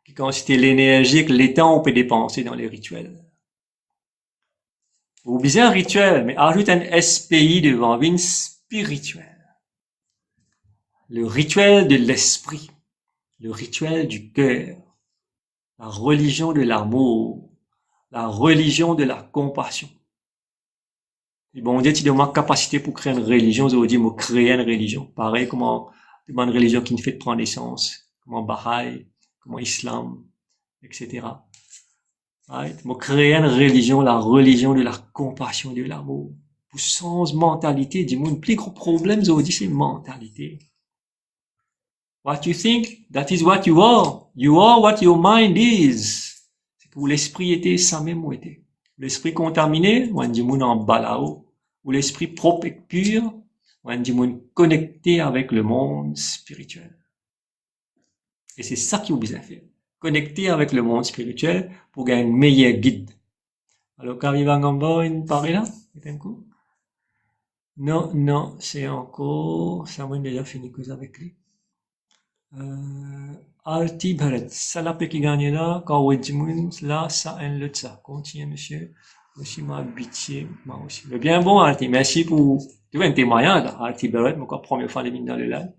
S1: Quelle quantité l'énergie que les temps on peut dépenser dans les rituels? Vous oubliez un rituel, mais ajoute un SPI devant, une spirituel. Le rituel de l'esprit, le rituel du cœur, la religion de l'amour, la religion de la compassion. Et bon, on dit, tu demandes capacité pour créer une religion, ça veut dire, créer une religion. Pareil, comment, une religion qui ne fait prendre naissance, comment Baha'i, comment Islam, etc. Right? Créer une religion, la religion de la compassion, de l'amour. Pour sans mentalité, du monde, le plus gros problème, ça veut dire, c'est mentalité. What you think, that is what you are. You are what your mind is. C'est que où l'esprit était, ça même où était. L'esprit contaminé, on dit moun en bas là-haut. Ou l'esprit propre et pur, on dit moun connecté avec le monde spirituel. Et c'est ça qu'il faut bien faire. Connecter avec le monde spirituel pour gagner un meilleur guide. Alors, Kavivangamba, il paraît là? C'est un coup? Non, c'est encore, ça m'a déjà fini cause avec lui. Alti Bharat, ça l'a qui gagne là, quand on dit là, ça un le ça. Continue, monsieur. Aussi m'a habitué, moi aussi. Mais bien bon, Alti, merci pour, tu vois, un témoignage, là. Alti Bharat, moi, quand première fois, les mines dans le live.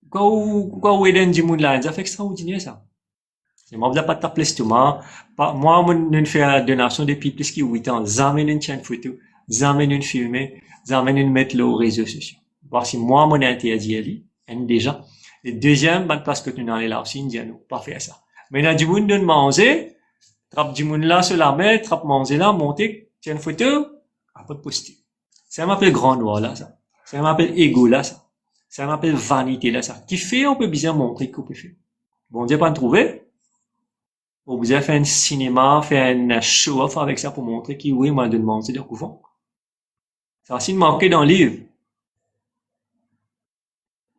S1: Quand on est du monde là, ça fait extraordinaire, ça. C'est moi, vous n'avez pas de taper l'estomac. Moi, je fais la donation depuis plus de 8 ans. J'amène une chaîne photo, j'amène une filmer, j'amène une mettre le réseaux sociaux. Voir si moi, mon interdit à lui, déjà. Et deuxième, parce que tu n'en es là aussi, nous, pas faire ça. Mais là, du monde de manger, trappe du monde là sur la mer, trappe manger là, monter, tiens une photo, après poster. Ça m'appelle grand noir là, ça. Ça m'appelle ego là, ça. Ça m'appelle vanité là, ça. Qui fait, on peut bien montrer qu'on peut faire. Bon, Dieu pas me trouver. On vous a fait un cinéma, fait un show-off avec ça pour montrer qui, oui, moi, de demander de couvent. Ça a aussi manqué dans le livre.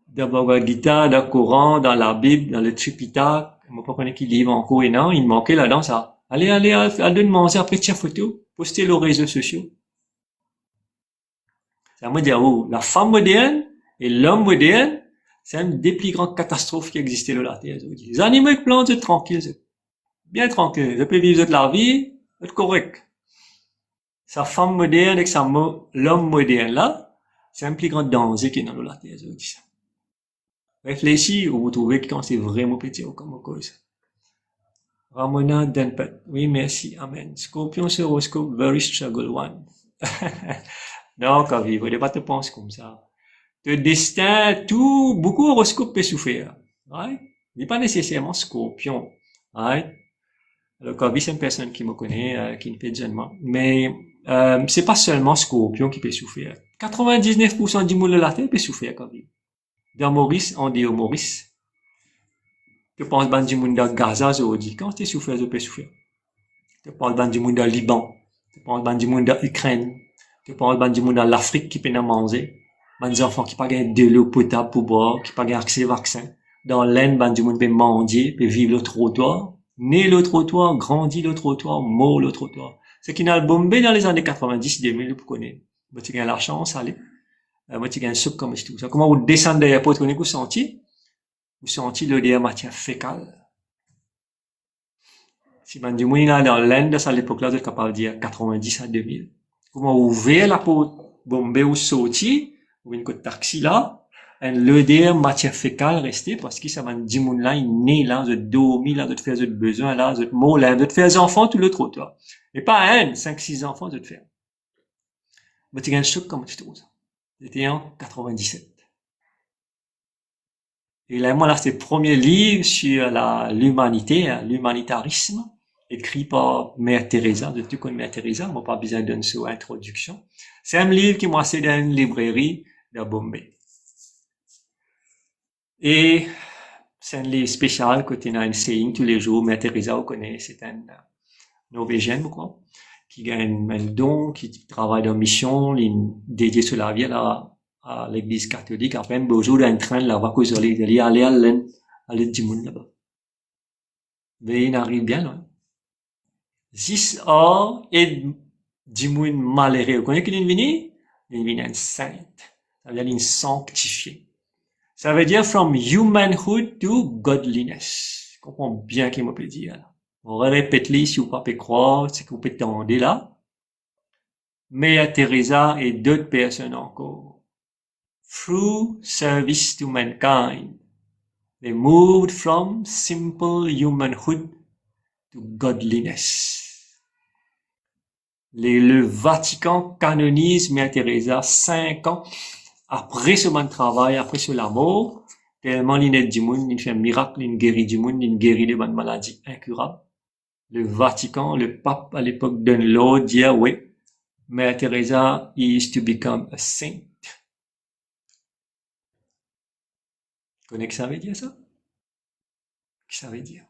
S1: Dans le Bhagavad Gita, dans le Coran, dans la Bible, dans le Tripitaka, je ne sais pas qui livre encore et non, il manquait là-dedans ça. Allez, demander après tiens photo, poster les réseaux sociaux. Ça me dit, oh, la femme moderne et l'homme moderne, c'est une des plus grandes catastrophes qui existaient sur la Terre. Les animaux et plantes, c'est tranquille, bien tranquille. Ils peuvent vivre de la vie, c'est correct. Sa femme moderne et l'homme moderne là, c'est un plus grand danger qui est dans la Terre, je dis ça. Réfléchis ou vous trouvez que quand c'est vraiment petit ou comme cause. Ramona Denpet. Oui, merci. Amen. Scorpion sur horoscope, very struggle one. Non, Kavi, vous ne pas te penser comme ça. Le destin, tout, beaucoup horoscope peut souffrir. Right? Il n'est pas nécessairement scorpion. Right? Alors, Kavi, c'est une personne qui me connaît, qui ne fait jeunement. Mais, c'est pas seulement scorpion qui peut souffrir. 99% du monde de la Terre peut souffrir, Kavi. Dans Maurice, on dit au Maurice. Tu penses ban du monde de Gaza, je dis, quand tu souffres, je peux souffrir. Tu penses ban du monde de Liban. Tu penses ban du monde de Ukraine. Tu penses ban du monde de l'Afrique qui peut manger. Ban enfants qui pas gagner de l'eau potable pour boire, qui pas gagner accès au vaccin. Dans l'Inde, ban du monde peut manger, peut vivre le trottoir. Né le trottoir, grandi le trottoir, mort le trottoir. Ce qui n'a le bombé dans les années 90-2000, vous connaissez. Tu gagnes la chance, allez. Moi, tu gagnes un soupe comme tout ça. Comment vous descendez derrière pour connaître vous sentiez? Vous sentez l'odeur matière fécale. Si man dit, moi, là, dans l'Inde, à l'époque-là, vous êtes capable de dire 90 à 2000. Comment ouvrir la porte, bomber ou sortir, ou une côte taxi là, et l'odeur matière fécale rester, parce que ça man dit, mon là, il naît là, vous êtes dormi là, vous êtes fait votre besoin là, vous êtes mort là, vous êtes fait des enfants tout le trottoir. Et pas un, 5-6 enfants, vous êtes fait. Vous êtes un choc comme tu trouves. C'était en 97. Et là, moi, là, c'est le premier livre sur l'humanité, l'humanitarisme, écrit par Mère Teresa. De tout connais Mère Teresa, on n'a pas besoin d'une introduction. C'est un livre qui m'a acheté dans une librairie de Bombay. Et c'est un livre spécial que tu as une saying tous les jours. Mère Teresa, vous connaissez, c'est un Norvégienne, quoi, qui gagne un don, qui travaille dans mission, dédié sur la vie à l'église catholique. Après, un beau jour, il y a un train là-bas, que aller à l'Edimund là-bas. Mais il arrive bien, là. 6 heures et Dimoun malheureux. Vous connaissez qui est venu? Il est une sainte. Ça veut dire une sanctifiée. Ça veut dire from humanhood to godliness. Je comprends bien ce qu'il m'a dire, là. On répète-les si vous ne pouvez pas croire, c'est que vous pouvez tendre là. Mère Teresa et d'autres personnes encore. Through service to mankind, they moved from simple humanhood to godliness. Le Vatican canonise Mère Teresa 5 ans après ce travail, après ce mort, tellement l'inet du monde, il fait un miracle, il guérit du monde, il guérit de bonnes maladies incurables. Le Vatican, le pape à l'époque donne l'ordre, dit, oui, Mère Teresa is to become a saint. Tu connais ce que ça veut dire, ça? Qu'est-ce que ça veut dire?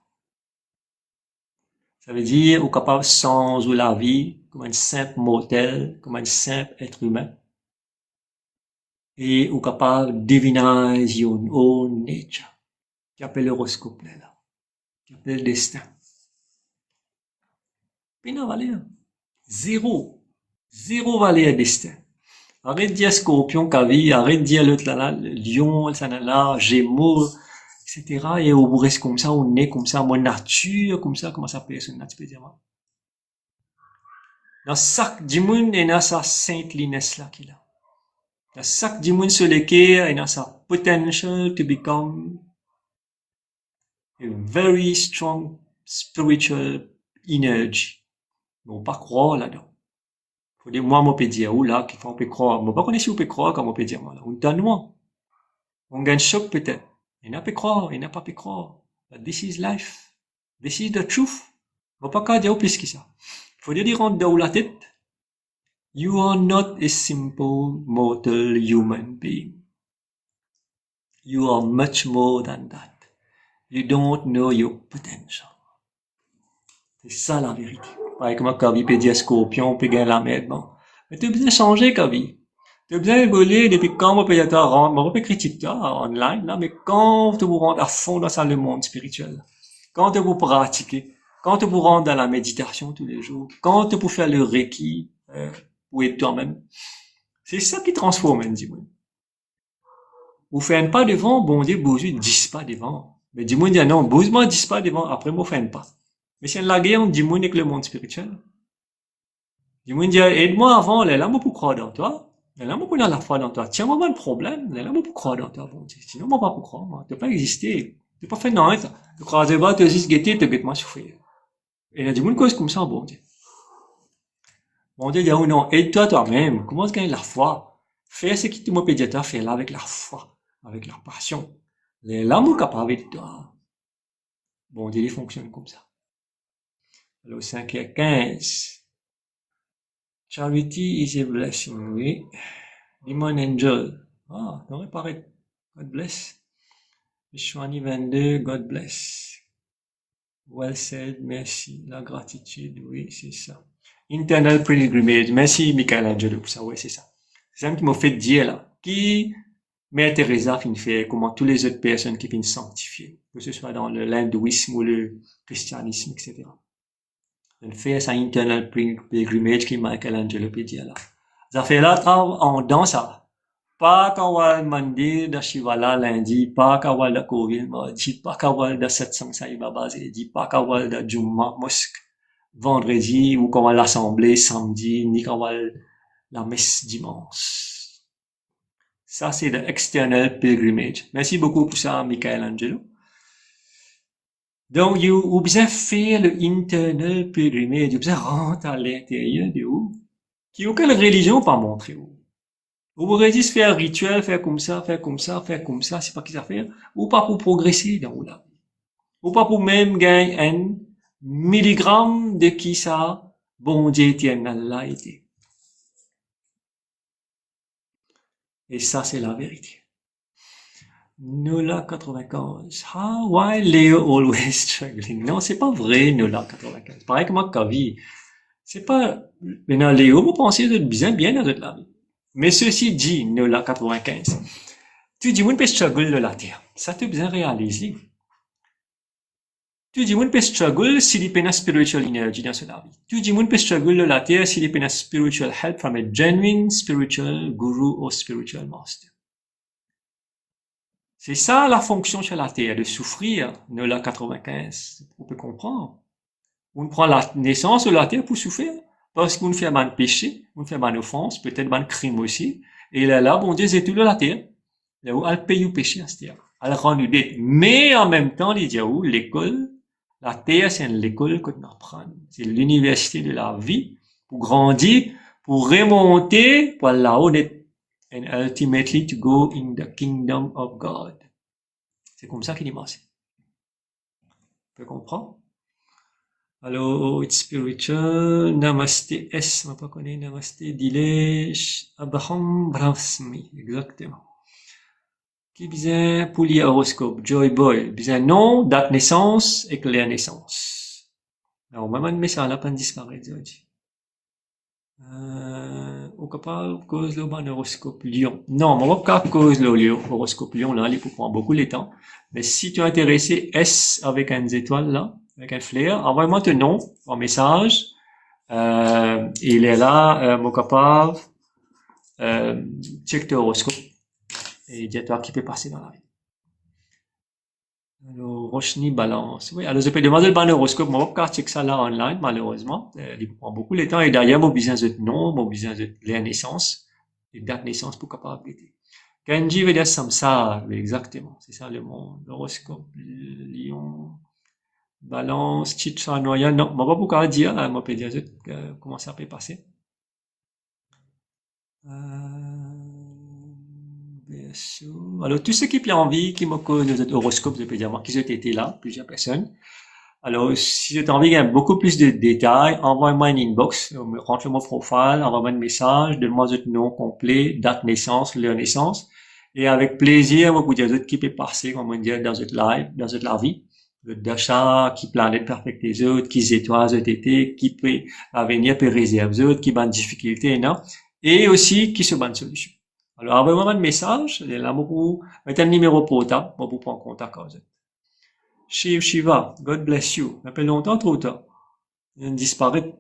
S1: Ça veut dire, ou capable sans ou la vie, comme un simple mortel, comme un simple être humain. Et ou capable divinize your own nature. Qui appelle l'horoscope, là. Qui appelle le destin. Puis non, valeur. Zéro. Zéro valeur destin. Arrête de dire scorpion, cavi, arrête de dire l'autre là, lion, ça là, gémeaux, etc. Et au bout reste comme ça, on est comme ça, moi nature, comme ça, comment ça peut être nature, dire. Dans chaque dimanche, il y a sa saintliness là qu'il a. Dans chaque dimanche sur lequel il y a sa potential to become a very strong spiritual energy. On pas croire là-dedans. Faut dire, moi, on peut dire, ou là, on peut croire. Moi, pas connaître si on peut croire, comme on peut dire, moi, là. Ou donne-moi. On gagne choc, peut-être. Il n'a pas croire, il n'a pas pu croire. But this is life. This is the truth. On pas qu'à dire plus que ça. Faut dire, rendre dans la tête. You are not a simple mortal human being. You are much more than that. You don't know your potential. C'est ça la vérité. Pareil comme Kavi peut dire scorpion, peut gagner la merde, bon. Mais tu as besoin de changer, Kavi. Tu as besoin d'évoluer depuis quand mon peut rendre, on peut critiquer toi online, là, mais quand tu vous rendre à fond dans le monde spirituel, quand tu vous pratiquer, quand tu vous rendre dans la méditation tous les jours, quand tu pour faire le reiki, pour être toi-même, c'est ça qui transforme, dis-moi. Vous faites pas devant, bon Dieu, Dieu, 10 pas devant. Mais dis-moi, dit non, moi 10 pas devant, après moi, faites pas. Mais c'est la guerre, on dit, moi, avec le monde spirituel. Dis-moi, dit, aide-moi avant, là, moi, pour croire dans toi. Là, moi, pour dans la foi dans toi. Tiens, moi, le problème. Là, moi, pour croire dans toi, bon Dieu. Sinon, moi, pas pour croire, moi. Tu pas existé. Tu pas fait non, ça. Tu crois, tu vas, tu juste guetter, tu guettes moi souffrir. Et là, dis-moi une cause comme ça, bon Dieu. Bon Dieu, dit, oh non, aide-toi toi-même. Comment tu gagnes la foi? Fais ce qui te m'a pédiatre, fais-la avec la foi, avec la passion. Là, moi, capable de toi. Bon Dieu, il fonctionne comme ça. Alors, 5 et 15. Charity is a blessing, oui. Demon Angel. Ah, non, paraît. God bless. Vishwani 22, God bless. Well said, merci. La gratitude, oui, c'est ça. Internal Pilgrimage. Merci, Michelangelo, pour ça, oui, c'est ça. C'est ça qui m'a fait dire, là. Qui, Mère Teresa, fin fait, comment toutes les autres personnes qui viennent sanctifier. Que ce soit dans l'hindouisme ou le christianisme, etc. On fait ça internal pilgrimage qui Michelangelo peut dire là. Ça fait là, en dans ça. Pas kawal mandir da Shivala lundi, pas kawal da Kovil mardi, pas kawal da Satsang Sai Baba jeudi, pas kawal da Jumma mosque vendredi ou kawal l'assemblée samedi, ni kawal la messe dimanche. Ça, c'est le external pilgrimage. Merci beaucoup pour ça, Michael Angelo. Donc, vous besoin faire le internal pilgrimage, vous besoin rentrer à l'intérieur de vous, qui aucune religion pas montré vous. Vous pourrez juste faire un rituel, faire comme ça, faire comme ça, faire comme ça, c'est pas qui ça faire, ou pas pour progresser dans vous là. Ou pas pour même gagner un milligramme de qui ça, bon Dieu tient Allah été. Et ça, c'est la vérité. Nola 95. Ah, why Leo always struggling? Non, c'est pas vrai, Nola 95. Pareil que moi, Kavi. C'est pas, maintenant, Léo, vous pensez d'être bien dans votre vie. Mais ceci dit, Nola 95. Tu dis, vous ne pouvez struggle de la terre. Ça te bien réaliser. Tu dis, vous ne pouvez struggle s'il y a une spiritual energy dans cette vie. Tu dis, vous ne pouvez struggle de la terre s'il y a une spiritual help from a genuine spiritual guru or spiritual master. C'est ça la fonction sur la terre, de souffrir, Nola 95. On peut comprendre. On prend la naissance de la terre pour souffrir. Parce qu'on fait un péché, on fait une offense, peut-être un crime aussi. Et là, bon Dieu, c'est tout de la terre. Là où elle paye au péché à cette terre. Elle rend nous dette. Mais en même temps, il dit où l'école, la terre, c'est l'école qu'on apprend. C'est l'université de la vie pour grandir, pour remonter, pour là-haut and ultimately to go in the kingdom of God. C'est comme ça qu'il est marché. Tu comprends? Alors, it's spiritual, Namaste S, on va pas connaître Namaste, Dilesh, Abraham Brahmsmi, exactement. Qui bizarre, pour l'horoscope, Joy Boy, bizarre, nom, date naissance, éclair naissance. Alors, maman, mais ça, là, pas disparaître, aujourd'hui. Au capable, cause le bon horoscope Lion. Non, on va pas cause le horoscope Lion, là, il faut prendre beaucoup de temps. Mais si tu es intéressé, S avec un étoile, là, avec un flair, envoie-moi ton nom en message. Il est là, mon capable, check ton horoscope. Et dis-toi qui peut passer dans la vie. Alors, Roshni Balance. Oui, alors je peux demander le bon horoscope, mais on va pas check ça là online, malheureusement. Il prend beaucoup de temps. Et derrière, mon besoin de nom, mon besoin de la naissance, les dates de naissance pour capabilité. Kenji veut dire samsara, oui, exactement. C'est ça le monde. L'horoscope, Lion, Balance, Chitra, Noya. Non, on va pas pouvoir dire, on peut dire comment ça peut passer. Alors, tous ceux qui ont envie, qui me connaissent notre horoscope, je peux dire, moi, qui ont été là, plusieurs personnes. Alors, si vous avez envie de beaucoup plus de détails, envoyez-moi une inbox, rentre mon profil, envoyez-moi un message, donne-moi votre nom complet, date naissance, lieu de naissance. Et avec plaisir, moi, vous dire d'autres qui peut passer, comme on dit, dans votre live, dans votre la vie. D'achat, qui planète perfecte les autres, qui étoiles autres été, qui peut, l'avenir peut réserver les autres, qui bonne difficulté, non? Et aussi, qui se bonne solution. Alors, envoyez-moi un message, là, vous mettez un numéro portable, pour prendre contact avec vous. Shiv Shiva, God bless you. Ça fait longtemps, trop tard. Il disparaît.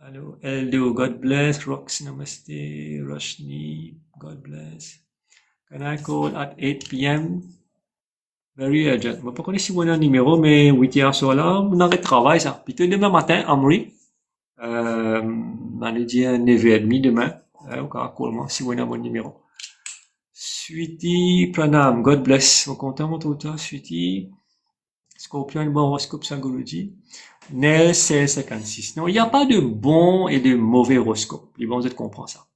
S1: Allô, Eldo, God bless. Rox, namaste. Roshni, God bless. Can I call at 8 p.m.? Very urgent. Je ne sais pas si vous avez un numéro, mais 8 heures sur là, on arrête de travail, ça. Puis demain matin, Amri, on lui dit 9h30 demain. On va call si vous avez un bon numéro. Sweetie Pranam, God bless. Vous content, mon tuteur, Sweetie? Scorpion, bon horoscope Sangology. Nel 1656. Non, il n'y a pas de bon et de mauvais horoscope. Les bons, vous comprendre ça.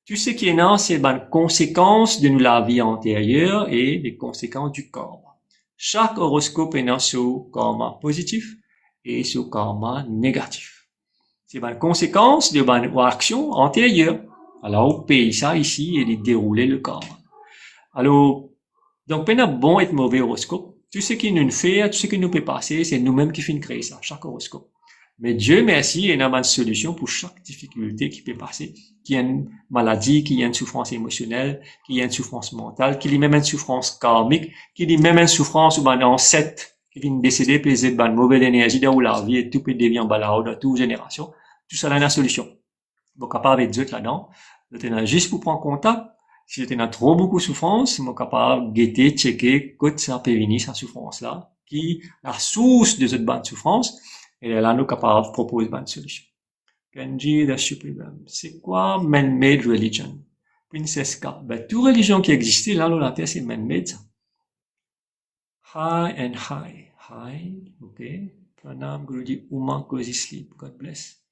S1: Tout ce qui est là, c'est une conséquence de la vie antérieure et des conséquences du karma. Chaque horoscope est là sur karma positif et sur karma négatif. C'est une conséquence de une action antérieure. Alors, on paye ça ici et de dérouler le karma. Alors, donc, il y a bon et mauvais horoscope. Tout ce qui nous fait, tout ce qui nous peut passer, c'est nous-mêmes qui finissons créer ça, chaque horoscope. Mais Dieu merci, il y a une solution pour chaque difficulté qui peut passer. Qu'il y a une maladie, qu'il y a une souffrance émotionnelle, qu'il y a une souffrance mentale, qu'il y a même une souffrance karmique, qu'il y a même une souffrance ou un ancêtre qui vient décéder, puis c'est une mauvaise énergie dans la vie et tout peut devenir balao dans toute génération. Tout ça, là, il y a une solution. Donc, à part avec Dieu là-dedans, J'étais juste pour prendre contact. Si j'étais dans trop beaucoup de souffrance, je suis capable de guetter, checker, que ça peut venir, cette souffrance-là, qui la source de cette bonne souffrance, et là, nous capables de proposer une bonne solution. Kenji, the Supreme. C'est quoi man-made religion? Princess K. Ben, toute religion qui existait, là, la terre, c'est man-made, ça. High and high. High, okay. Pranam, Guruji, Uma, Cozy Sleep. God bless.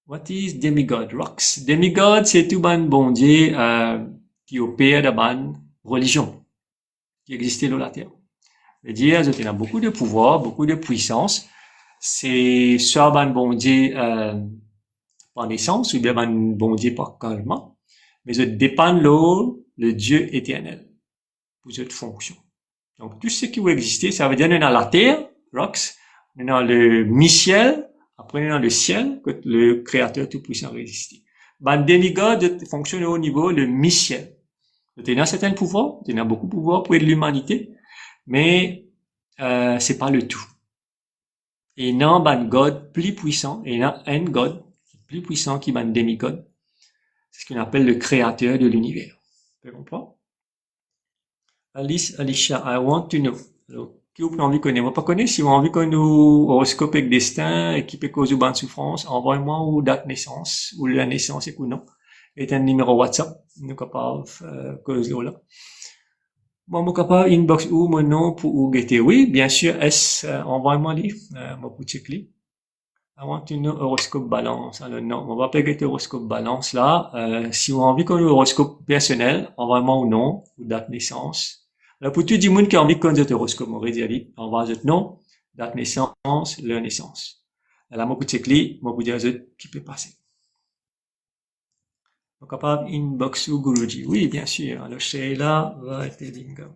S1: What is demigod? Rocks. Demigod, c'est tout bon Dieu qui opère dans religion qui existait sur la terre. C'est-à-dire, il y a beaucoup de pouvoir, beaucoup de puissance. C'est soit bon Dieu par naissance ou bien bon Dieu par karma, mais ça dépend de le Dieu éternel pour cette fonction. Donc, tout ce qui va exister, ça veut dire dans la terre, rocks, dans le mi-ciel, après dans le ciel, que le créateur tout-puissant existait. Ben, demigod fonctionne au niveau de mi-ciel. Il y a certains pouvoirs, il y a beaucoup de pouvoirs pour aider l'humanité, mais c'est pas le tout. Et non, ben God plus puissant, et non un God plus puissant qui ben demigod. C'est ce qu'on appelle le créateur de l'univers. Vous comprenez? Alicia, I want to know. Alors, qui vous envie de connaître? Moi, pas connaître. Si vous avez envie qu'on nous horoscope avec destin, et qui peut causer bonne souffrance, envoyez-moi ou date naissance, ou la naissance et ou non. Et un numéro WhatsApp, nous capable, causer là. Bon, moi capable inbox ou mon nom pour ou guetter. Oui, bien sûr, envoyez-moi les, moi pour checker. I want to know horoscope balance. Alors non, on va pas guetter horoscope balance là. Si vous avez envie qu'on ait horoscope personnel, envoyez-moi ou non, ou date naissance. Alors, pour tout le monde qui a envie de connaître horoscope, on va dire, envoie votre nom, date naissance, leur naissance. Alors, moi, pour checker, moi, pour dire qui peut passer. Donc, capable inbox ou Guruji. Oui, bien sûr. Alors, Sheila va être Lingam.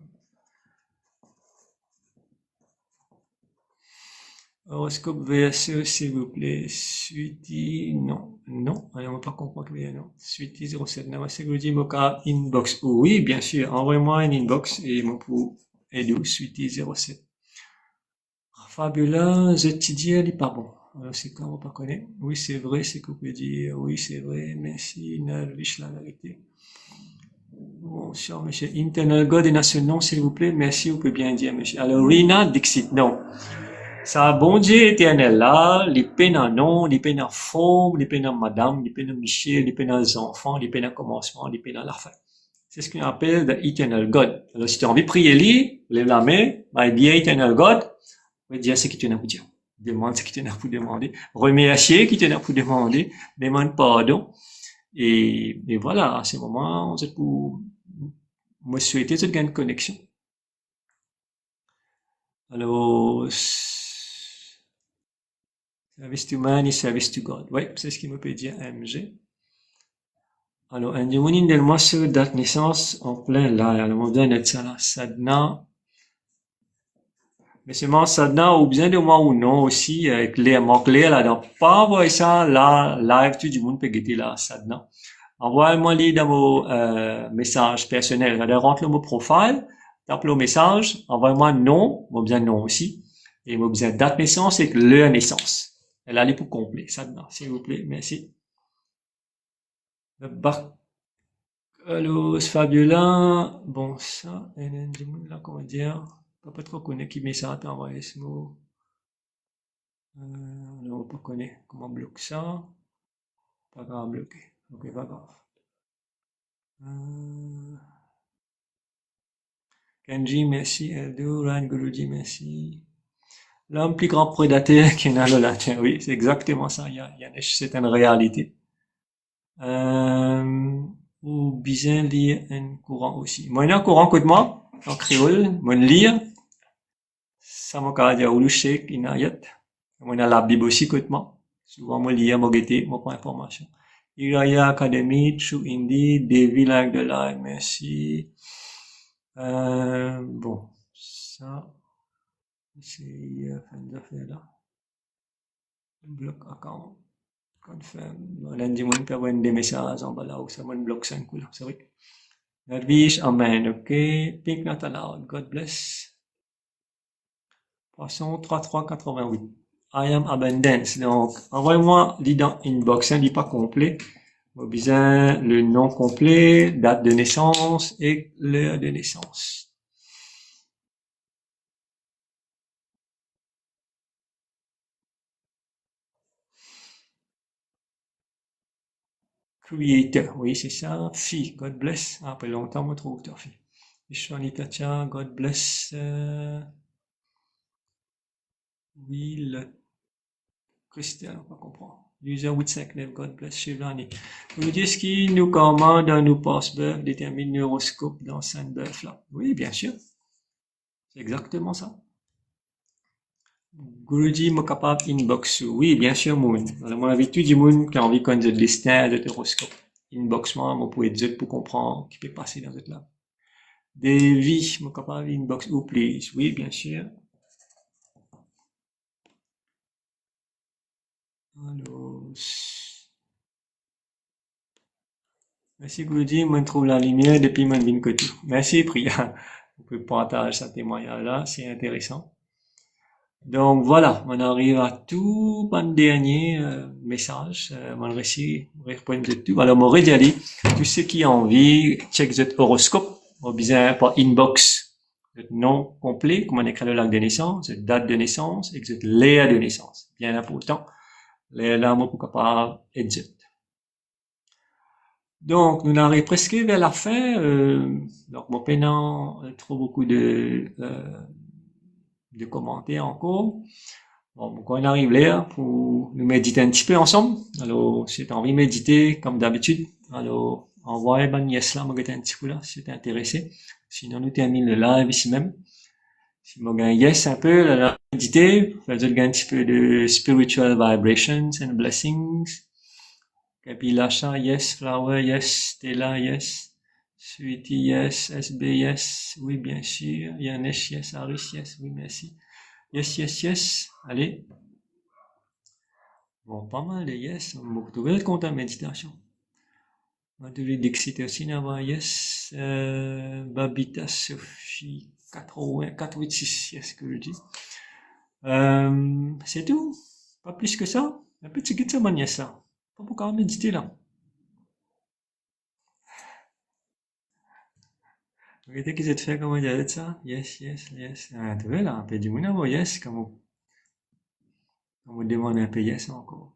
S1: Horoscope VSE, s'il vous plaît. Suiti, non. Non. Alors, on va pas comprendre que non. Suiti 07. Namaste Guruji, moka inbox. Oui, bien sûr. Envoyez-moi un inbox et moi pour aider Suiti 07. Fabuleux, étudier, il pas bon. Alors, c'est quand on pas connaît. Oui, c'est vrai, c'est qu'on peut dire. Oui, c'est vrai. Merci, Nalvish, la vérité. Bonsoir, monsieur. Internal God et national, s'il vous plaît. Merci, vous pouvez bien dire, monsieur. Alors, Rina Dixit, non. Ça, bon Dieu éternel là, les peines en nom, les peines en forme, les peines en madame, les peines en Michel, les peines en enfants, les peines en commencement, les peines en la fin. C'est ce qu'on appelle the eternal God. Alors, si tu as envie de prier, lève la main, my dear eternal God, va dire ce que tu as pour dire. Demande ce que tu as pour demander. Remercier ce que tu as pour demander. Demande pardon. Et voilà, à ce moment, c'est pour me souhaiter cette grande connexion. Alors, service to man et service to God. Oui, c'est ce qui me peut dire MG. Alors, un démonin de moi sur date naissance en plein là. Alors, on donne ça là. Sadhana. Mais seulement Sadhana ou bien de moi ou non aussi, avec les mots clairs là. Donc, pas envoyer ça là, live, tout le monde peut guetter là, Sadhana. Envoyez-moi les dans vos messages personnels. Alors, rentre le mot profile, tape le message, envoyez-moi non, moi bien non aussi. Et moi bien date naissance et l'heure naissance. Elle allait pour complet, Sadhana, s'il vous plaît, merci. Alors, c'est fabuleux. Bon, ça, là, comment dire, pas trop connaître qui met ça, t'as envoyé ce mot. On pas connaître comment bloquer ça. Pas grave, bloquer. Ok, pas grave. Kenji, merci. Eldo, Ryan Guruji, merci. L'homme plus grand prédateur qui n'a le latin. Oui, c'est exactement ça. C'est une réalité. Ou bien lire un courant aussi. Moi, il y a un courant que moi, en créole, moi, lire, ça m'a qu'à dire, ou le chèque, inayat. Moi, il y a la Bible aussi que moi. Souvent, moi, lire, moi, guetter, moi, prends information. Iraya Academy, True Indie, Davy Like the Light, merci. Bon, ça, c'est, fin d'affaires là. Bloc account. Confirm. Lundi mo peut avoir des messages en bas là où ça me bloque 5 là, c'est vrai. Nervish, amen, ok. Pink not allowed, God bless. Poisson 3388. I am abundance. Donc, envoyez-moi l'ident inbox, hein, dit pas complet. besoin le nom complet, date de naissance et l'heure de naissance. Creator, oui, c'est ça. Fille, God bless. Après longtemps, on me trouve ta fille. Vishwanita Cha, God bless. Will, Christian, on va comprendre. User with name, God bless Shivani. Vous dites ce qui nous commande dans nos passe-bœuf, détermine l'horoscope dans Sainte-Bœuf là. Oui, bien sûr. C'est exactement ça. Guruji me capable inbox. Oui, bien sûr, Moon. Alors, mon habitude du Moon, qui a envie qu'on ait de destin de l'horoscope. Inbox moi, on peut être pour comprendre qui peut passer dans cette là. Des vies, me capable inbox ou please. Oui, bien sûr. Alors, merci Guruji, moi trouve la lumière depuis mon vin que tout. Merci Priya. On peut partager ce témoignage là, c'est intéressant. Donc voilà, on arrive à tout un dernier message. On réussit à répondre de tout. Alors, moi, dit, tous ceux qui ont envie, check votre horoscope. On besoin par inbox, votre nom complet, comment on écrit le lac de naissance, votre date de naissance et votre l'heure de naissance. Bien important. L'heure là, moi, pourquoi pas, exit. Donc, nous arrivons presque vers la fin. Donc, moi, pendant trop beaucoup de commentaires encore. Bon, quand on arrive là, pour nous méditer un petit peu ensemble. Alors, si tu as envie de méditer, comme d'habitude, alors, envoie ben yes là, moi, un petit coup là, si tu es intéressé. Sinon, nous terminons le live ici même. Si moi, gagne yes un peu, là, méditer, faisons un petit peu de spiritual vibrations and blessings. Kapilasha, yes. Flower, yes. Stella, yes. Sweetie, yes. SB, yes. Oui, bien sûr. Yanesh, yes. Aris, yes. Oui, merci. Yes, yes, yes. Allez. Bon, pas mal de yes. Vous devez être content de méditation. Madhuri Dixit aussi, d'avoir yes. Babita Sophie, 486, yes, que je dis. C'est tout. Pas plus que ça. Un petit guide ça, mon yes, là. Pas beaucoup méditer, là. Regardez qu'ils aient fait comment dire ça. Yes, yes, yes. Ah, tu vois, là, un peu du monde, yes, comme on demande un peu yes encore.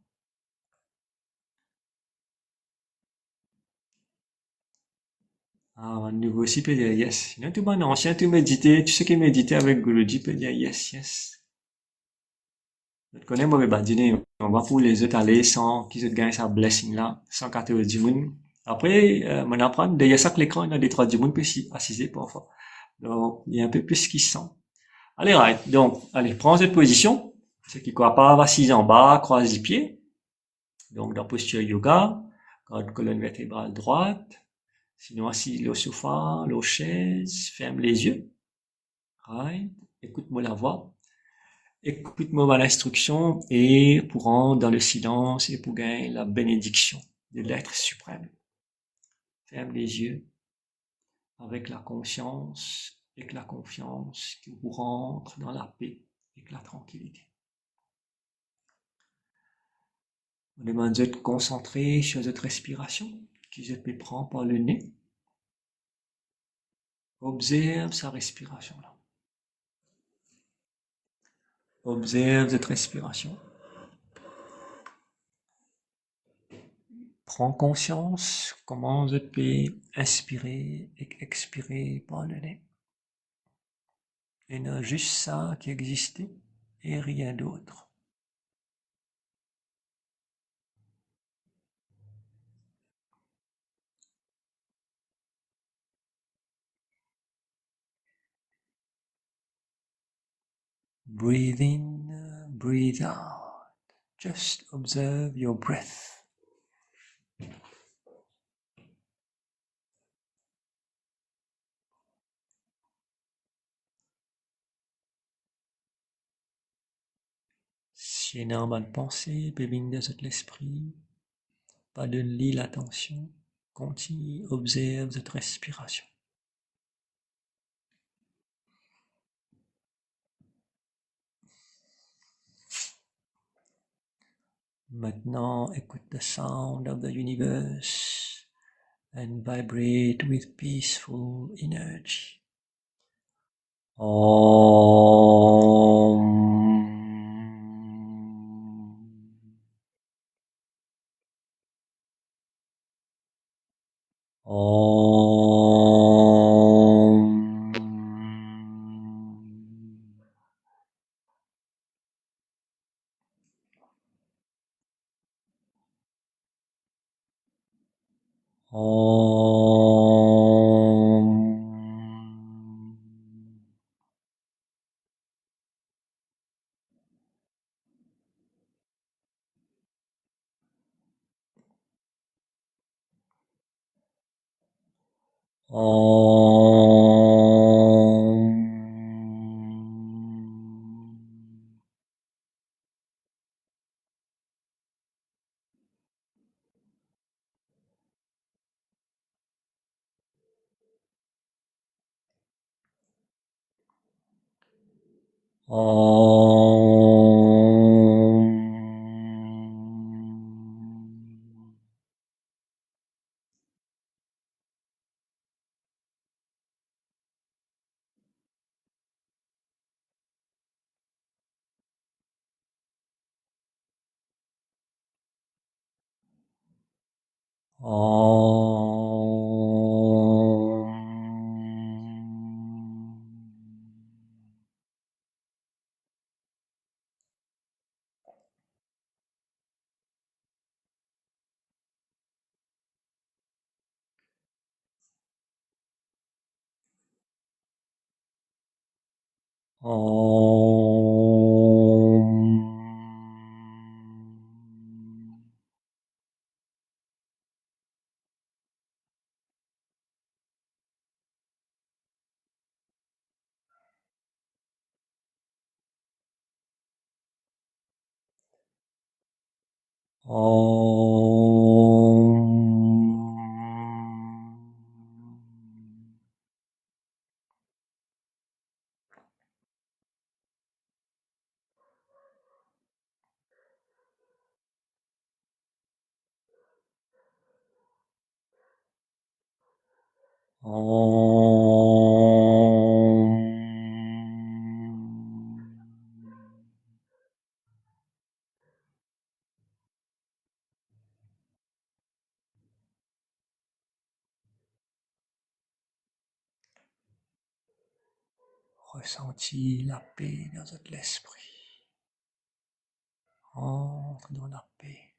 S1: Ah, un nouveau aussi peut dire yes. Sinon, tout bon ancien, tout méditer, tout ce qui méditer avec Guruji peut dire yes, yes. Je connais moi, bah, dîner, on va pour les autres aller sans qu'ils aient gagné sa blessing là, sans carter du monde. Après, on apprend, derrière ça que l'écran, il y a des trois du monde peut s'y assister parfois. Donc, il y a un peu plus qui se sent. Allez, right. Donc, allez, prends cette position. Ceux qui croient pas, assis en bas, croise les pieds. Donc, dans posture yoga, colonne vertébrale droite. Sinon, assis au sofa, aux chaises, ferme les yeux. Right. Écoute-moi la voix. Écoute-moi l'instruction et pour rentrer dans le silence et pour gagner la bénédiction de l'être suprême. Ferme les yeux avec la conscience et la confiance que vous rentre dans la paix et la tranquillité. On demande de être concentré sur votre respiration qui se prend par le nez. Observe sa respiration là. Observe cette respiration. Prends conscience comment vous pouvez inspirer et expirer par le nez. Il y a juste ça qui existe et rien d'autre. Breathe in, breathe out. Just observe your breath. Si une bonne pensée peut venir de l'esprit, pas de lit l'attention, continue, observe cette respiration. Maintenant, écoute the sound of the universe and vibrate with peaceful energy. Ressentis la paix dans votre esprit. Entre dans la paix.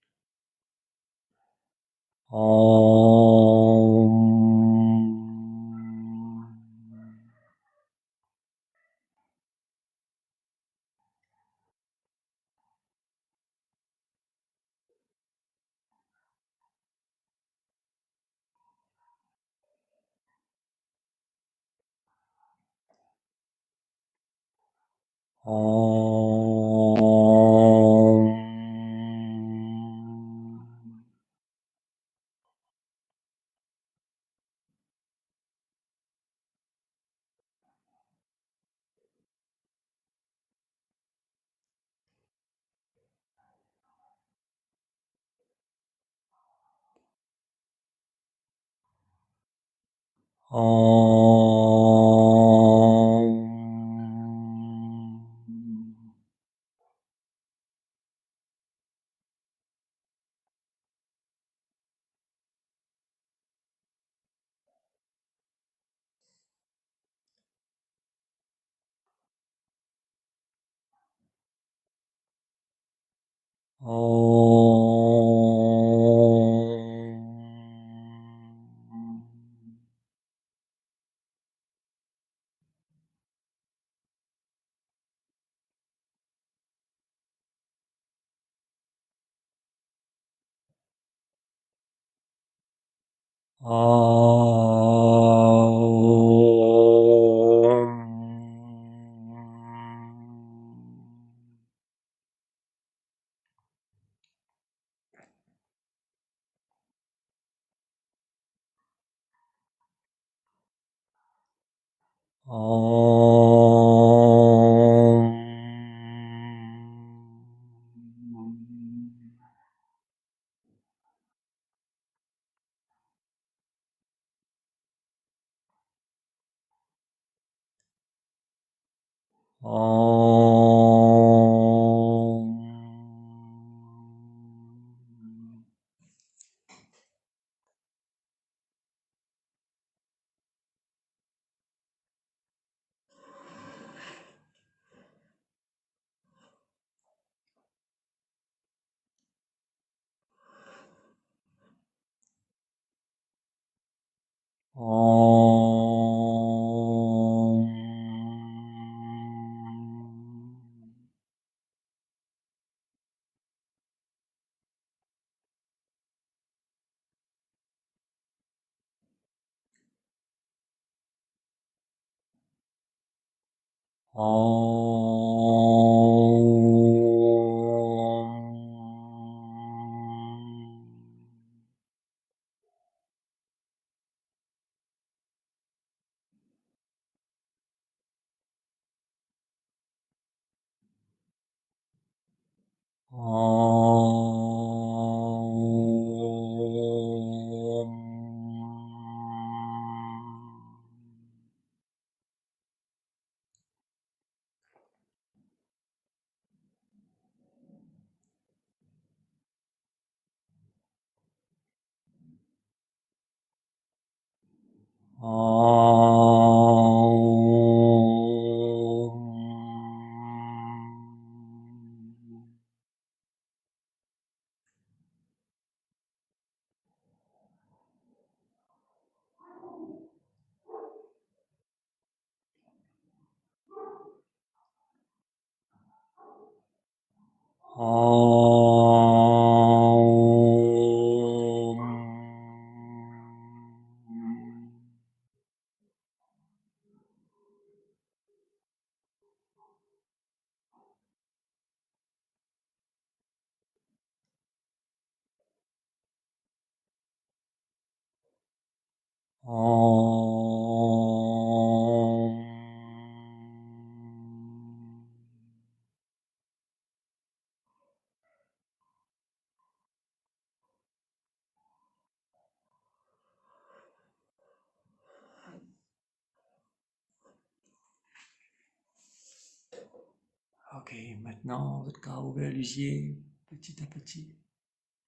S1: Ok, maintenant, votre corps ouvert les yeux, petit à petit.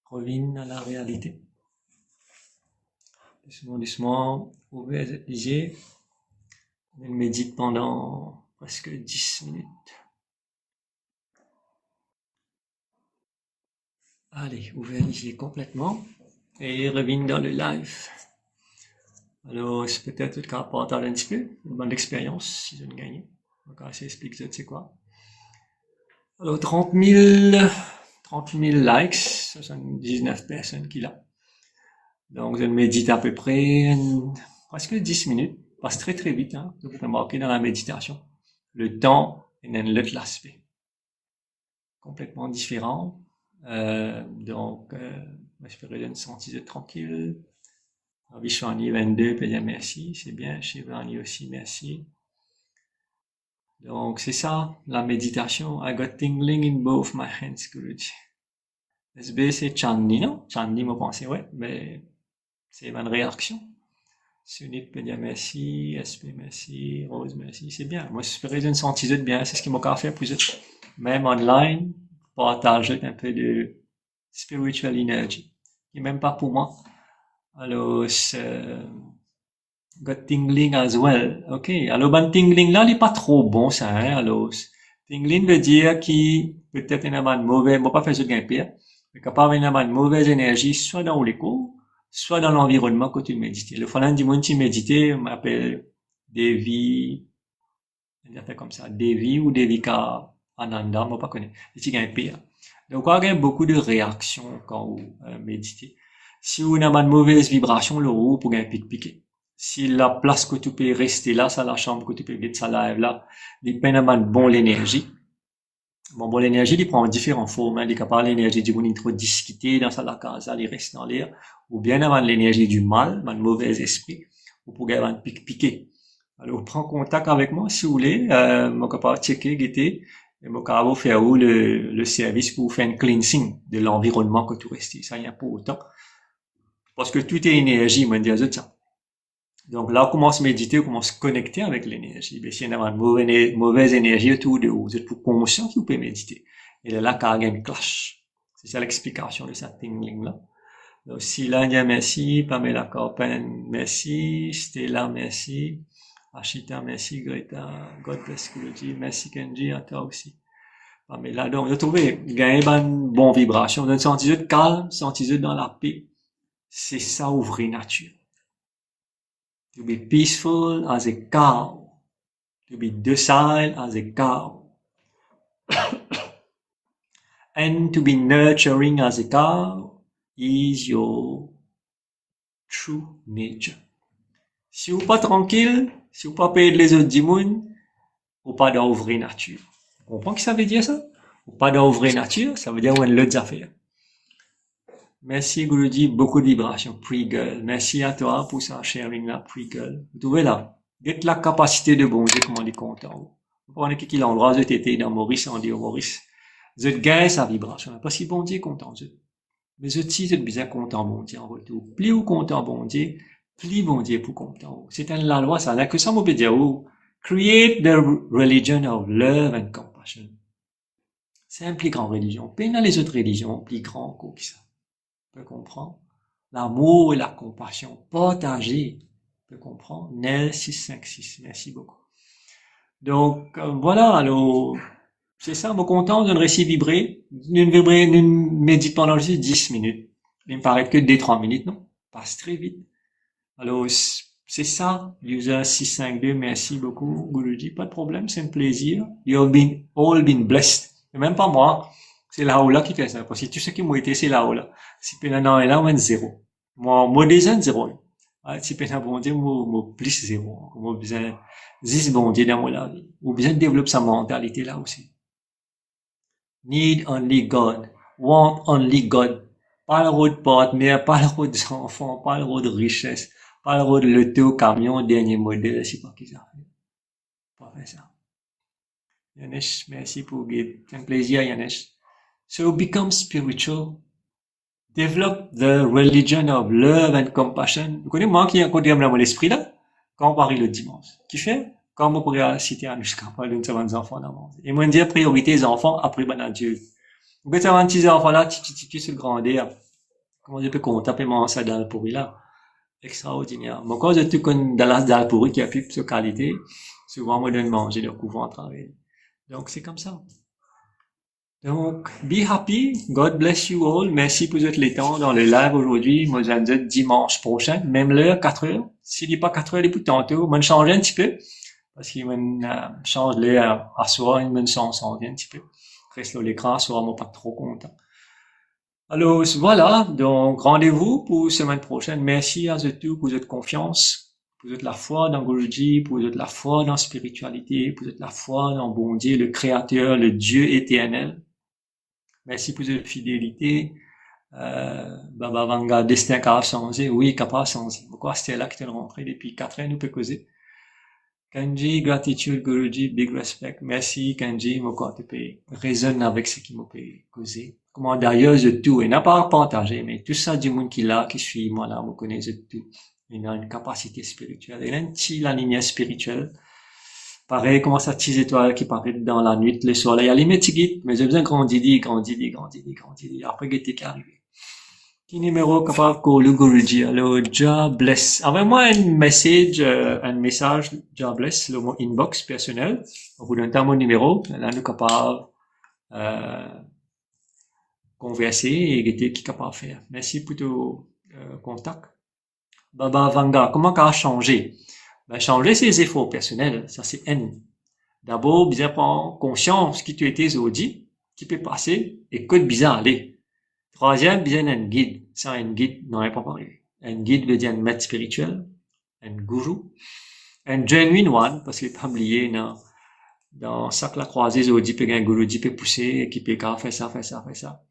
S1: Reviens à la réalité. Doucement, doucement, ouvrez les yeux. On médite pendant presque 10 minutes. Allez, ouvrez les yeux complètement et reviens dans le live. Alors, c'est peut-être le cas de partager un petit peu, une bonne expérience, si je ne gagne. Donc, ça explique c'est quoi. Alors, 30 000 likes, 79 personnes qui l'ont. Donc, je médite à peu près presque 10 minutes. Passe très très vite, hein. Vous pouvez marquer dans la méditation. Le temps et l'autre l'aspect. Complètement différent. Donc, j'espère que je me tranquille. Vishwani 22 peut dire merci, c'est bien. Shivani aussi, merci. Donc, c'est ça, la méditation. I got tingling in both my hands, Guruji. SB, c'est Chandi, non? Chandi, moi, pensais, ouais, mais c'est une réaction. Sunit peut dire merci, SP merci, Rose merci, c'est bien. Moi, j'espère que je me sens bien, c'est ce qui m'a fait pour vous. Même online, partager un peu de spiritual energy. Et même pas pour moi. Alors, got tingling as well. Ok. Alors, ben, tingling là, il n'est pas trop bon, ça, hein. Alors, tingling veut dire qu'il peut-être une mauvaise, bon, pas faire ce gain pire, mais capable d'avoir une mauvaise énergie, soit dans l'écho, soit dans l'environnement que tu médites. Le falan du monde qui médite, on m'appelle Devi, il a fait comme ça, Devi ou Devika Ananda, moi pas connais. C'est gain pire. Donc, il y a beaucoup de réactions quand vous méditez. Si vous avez une mauvaise vibration, le haut pour gagner piquer. Si la place que tu peux rester là, c'est la chambre que tu peux mettre ça live là, il peine à bon l'énergie. Bon, l'énergie, il prend différentes formes, hein. Il est capable l'énergie du monde, il trop discuter dans sa casa, il reste dans l'air, ou bien avoir l'énergie du mal, un mauvais esprit, ou pour gagner un piquer. Alors, prends contact avec moi, si vous voulez, moi, capable checker, guetter, et moi, capable faire où le service pour faire un cleansing de l'environnement que tu restes. Ça, il y a pas autant. Parce que tout est énergie, moi, dire ça. Donc là, on commence à méditer, on commence à se connecter avec l'énergie. Ben, s'il y a une mauvaise énergie autour de vous, vous êtes plus conscient que vous pouvez méditer. Et là, quand il y a une clash. C'est ça l'explication de cette tingling-là. Donc, Silania, merci. Pamela Corpen, merci. Stella, merci. Ashita, merci. Greta, God bless Guruji. Merci Kenji, à toi aussi. Pamela, donc, vous trouvez, gagner une bonne vibration. Vous êtes senti de calme, senti dans la paix. C'est ça, ouvrir nature. To be peaceful as a cow. To be docile as a cow. And to be nurturing as a cow is your true nature. Si vous pas tranquille, si vous pas payer les autres dimounes, vous pas d'ouvrir nature. Vous comprenez ce que ça veut dire ça? Vous pas d'ouvrir nature, ça veut dire une autre affaire. Merci Guruji, beaucoup de vibrations, pre-girl. Merci à toi pour ça, sharing là, pre-girl. Vous trouvez là? Dites la capacité de bon Dieu, comment on est content. Vous prenez qui l'endroit où vous étiez dans Maurice, on dit au Maurice. Vous êtes gain sa vibration. Pas si bon Dieu content, vous. Mais vous aussi, vous êtes bien content, bon Dieu, en retour. Plus vous content, bon Dieu, plus bon Dieu pour content. C'est la loi, ça n'a que ça, mon peut dire, create the religion of love and compassion. C'est une plus grande religion. Puis dans les autres religions, plus grand que ça. Vous pouvez comprendre? L'amour et la compassion partagés. Vous pouvez comprendre? Nel 656. Merci beaucoup. Donc, voilà, alors, c'est ça, me content d'un récit vibré, d'une médite pendant juste 10 minutes. Il me paraît que 2-3 minutes, non? Passe très vite. Alors, c'est ça, user 652, merci beaucoup, Guruji, pas de problème, c'est un plaisir. You've been, all been blessed. Et même pas moi, c'est là qui fait ça, parce que tout ce qui m'a été, c'est là. Si pénal est là, on est zéro. Moi, déjà, zéro. Si pénal bon Dieu, moi, plus zéro. Moi, besoin, 10 bon Dieu dans la vie. Ou besoin de développer sa mentalité là aussi. Need only God. Want only God. Pas le route de partenaire, pas le route d'enfants, pas le route de richesse, pas le route de l'auto, camion, dernier modèle, c'est pas qui ça fait. Pas faire ça. Yanesh, merci pour guide. C'est un plaisir, Yanesh. So become spiritual. Develop the religion of love and compassion. Vous connaissez moi qui a côté dans mon esprit là, quand on parle le dimanche. Qui fait? Quand on pourrait citer Anushka, parle d'une savante enfants d'avant. Et moi, dire priorité les enfants après ben Dieu. Vous connaissez avant ces enfants là, tu se grandir. Comment je peux qu'on tape mon ça dans le pourri là? Extraordinaire. Mon quand je te connais dans le pourri qui a plus de qualité, souvent moi donne manger leur couvent à travail. Donc c'est comme ça. Donc, be happy. God bless you all. Merci pour votre temps dans le live aujourd'hui. Moi, j'en dis dimanche prochain, même l'heure, 4 heures. S'il n'est pas 4 heures, il est pour tantôt. Moi, je change un petit peu. Parce qu'il change l'heure à soir, il me change un petit peu. Reste sur l'écran, soir, moi, pas trop content. Alors, voilà. Donc, rendez-vous pour semaine prochaine. Merci à tous pour votre confiance, pour votre la foi dans Guruji, pour votre la foi dans la spiritualité, pour votre la foi dans bon Dieu, le Créateur, le Dieu éternel. Merci pour votre fidélité. Baba Vanga, destin capable de changer. Oui, capable de changer. Pourquoi c'était là que tu es rentré depuis 4 ans, nous peut causer. Kanji, gratitude, Guruji, big respect. Merci, Kanji, mon corps te paye. Résonne avec ce qui m'a payé, causé. Comment d'ailleurs, je tout, et n'a pas partagé, mais tout ça du monde qui là, qui suit, moi là, me connaît, je tout. Il a une capacité spirituelle. Il a une petite lumière spirituelle. Pareil, comment ça, petites étoiles qui paraissent dans la nuit, le soleil. Il y a les métiguites, mais j'ai besoin de grandir. Après, qui est arrivé. Qui numéro capable que le Guruji, alors, God bless. Envoyez-moi un message, God bless, le mot inbox personnel. On vous donne mon numéro. Là, nous capable, converser et qui capable de faire. Merci pour ton, contact. Baba Vanga, comment ça a changé? Ben, changer ses efforts personnels, ça c'est N. D'abord, bien prendre conscience qui tu étais aujourd'hui, qui peut passer, et que bizarre aller. Troisième, bien un guide. Sans un guide, non, pas parlé. Un guide veut dire un maître spirituel, un gourou, un genuine one, parce qu'il n'est pas oublié, dans ça que la croisée aujourd'hui, peut un gourou, peut pousser, qui peut faire ça.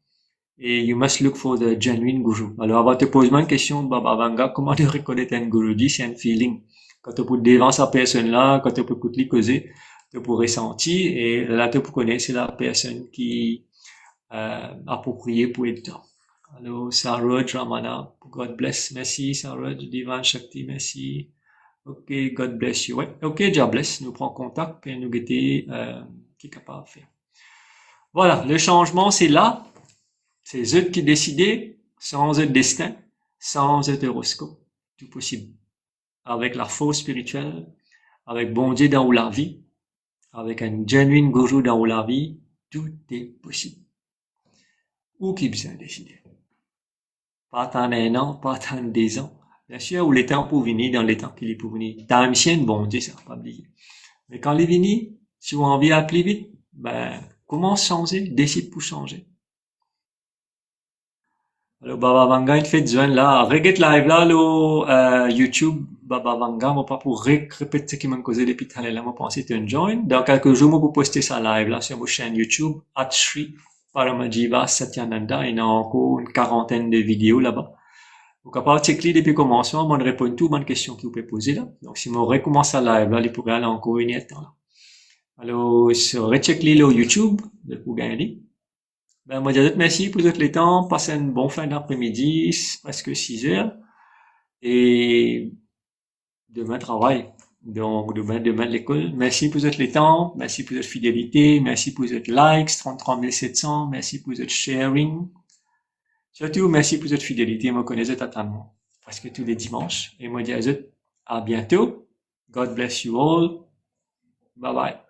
S1: Et you must look for the genuine guru. Alors, avant de te poser une question, Baba Vanga, comment tu reconnaître un gourou? C'est un feeling. Quand tu peux devant sa personne là, quand tu peux écouter causer, tu peux ressentir, et là, tu peux connaître, c'est la personne qui, appropriée pour être dedans. Alors, Saroj Ramana, God bless, merci, Saroj, Divan Shakti, merci, Ok, God bless you. Ouais, ok, God bless. Nous prend contact et nous guetter qui est capable de faire. Voilà, le changement, c'est là. C'est eux qui décident, sans eux destin, sans eux horoscope. Tout possible. Avec la force spirituelle, avec bon Dieu dans la vie, avec un genuine gourou dans la vie, tout est possible. Ou qui besoin de décider. Pas attendre un an, pas attendre des ans. Bien sûr, où les temps pour venir, dans les temps qu'il est pour venir. Time chien, bon Dieu, ça va pas oublier. Mais quand il est venu, si vous avez envie d'aller plus vite, ben, commence à changer, décide pour changer. Alors, Baba Vanga, il fait joindre là, regarde live là, le YouTube, Baba Vanga, moi pas pour répéter ce qui m'a causé depuis tout à l'heure, moi pense que c'est un join. Dans quelques jours, moi, vous poster ça live là sur ma chaîne YouTube, Atshri Paramajiva Satyananda, il y a encore une quarantaine de vidéos là-bas. Vous pouvez checker depuis le commencement, moi, répondre à toutes les questions que vous pouvez poser là. Donc, si moi recommence à live là, il pourrait aller encore une heure là. Alors, sur rechecker le YouTube, vous gagner. Ben, moi, je vous merci pour tout le temps. Passez une bonne fin d'après-midi, presque 6 heures. Et demain, travail. Donc, demain, l'école. Merci pour tout le temps. Merci pour votre fidélité. Merci pour votre likes, 33 700. Merci pour votre sharing. Surtout, merci pour votre fidélité. Moi, je connais totalement. Presque tous les dimanches. Et moi, je dis à bientôt. God bless you all. Bye bye.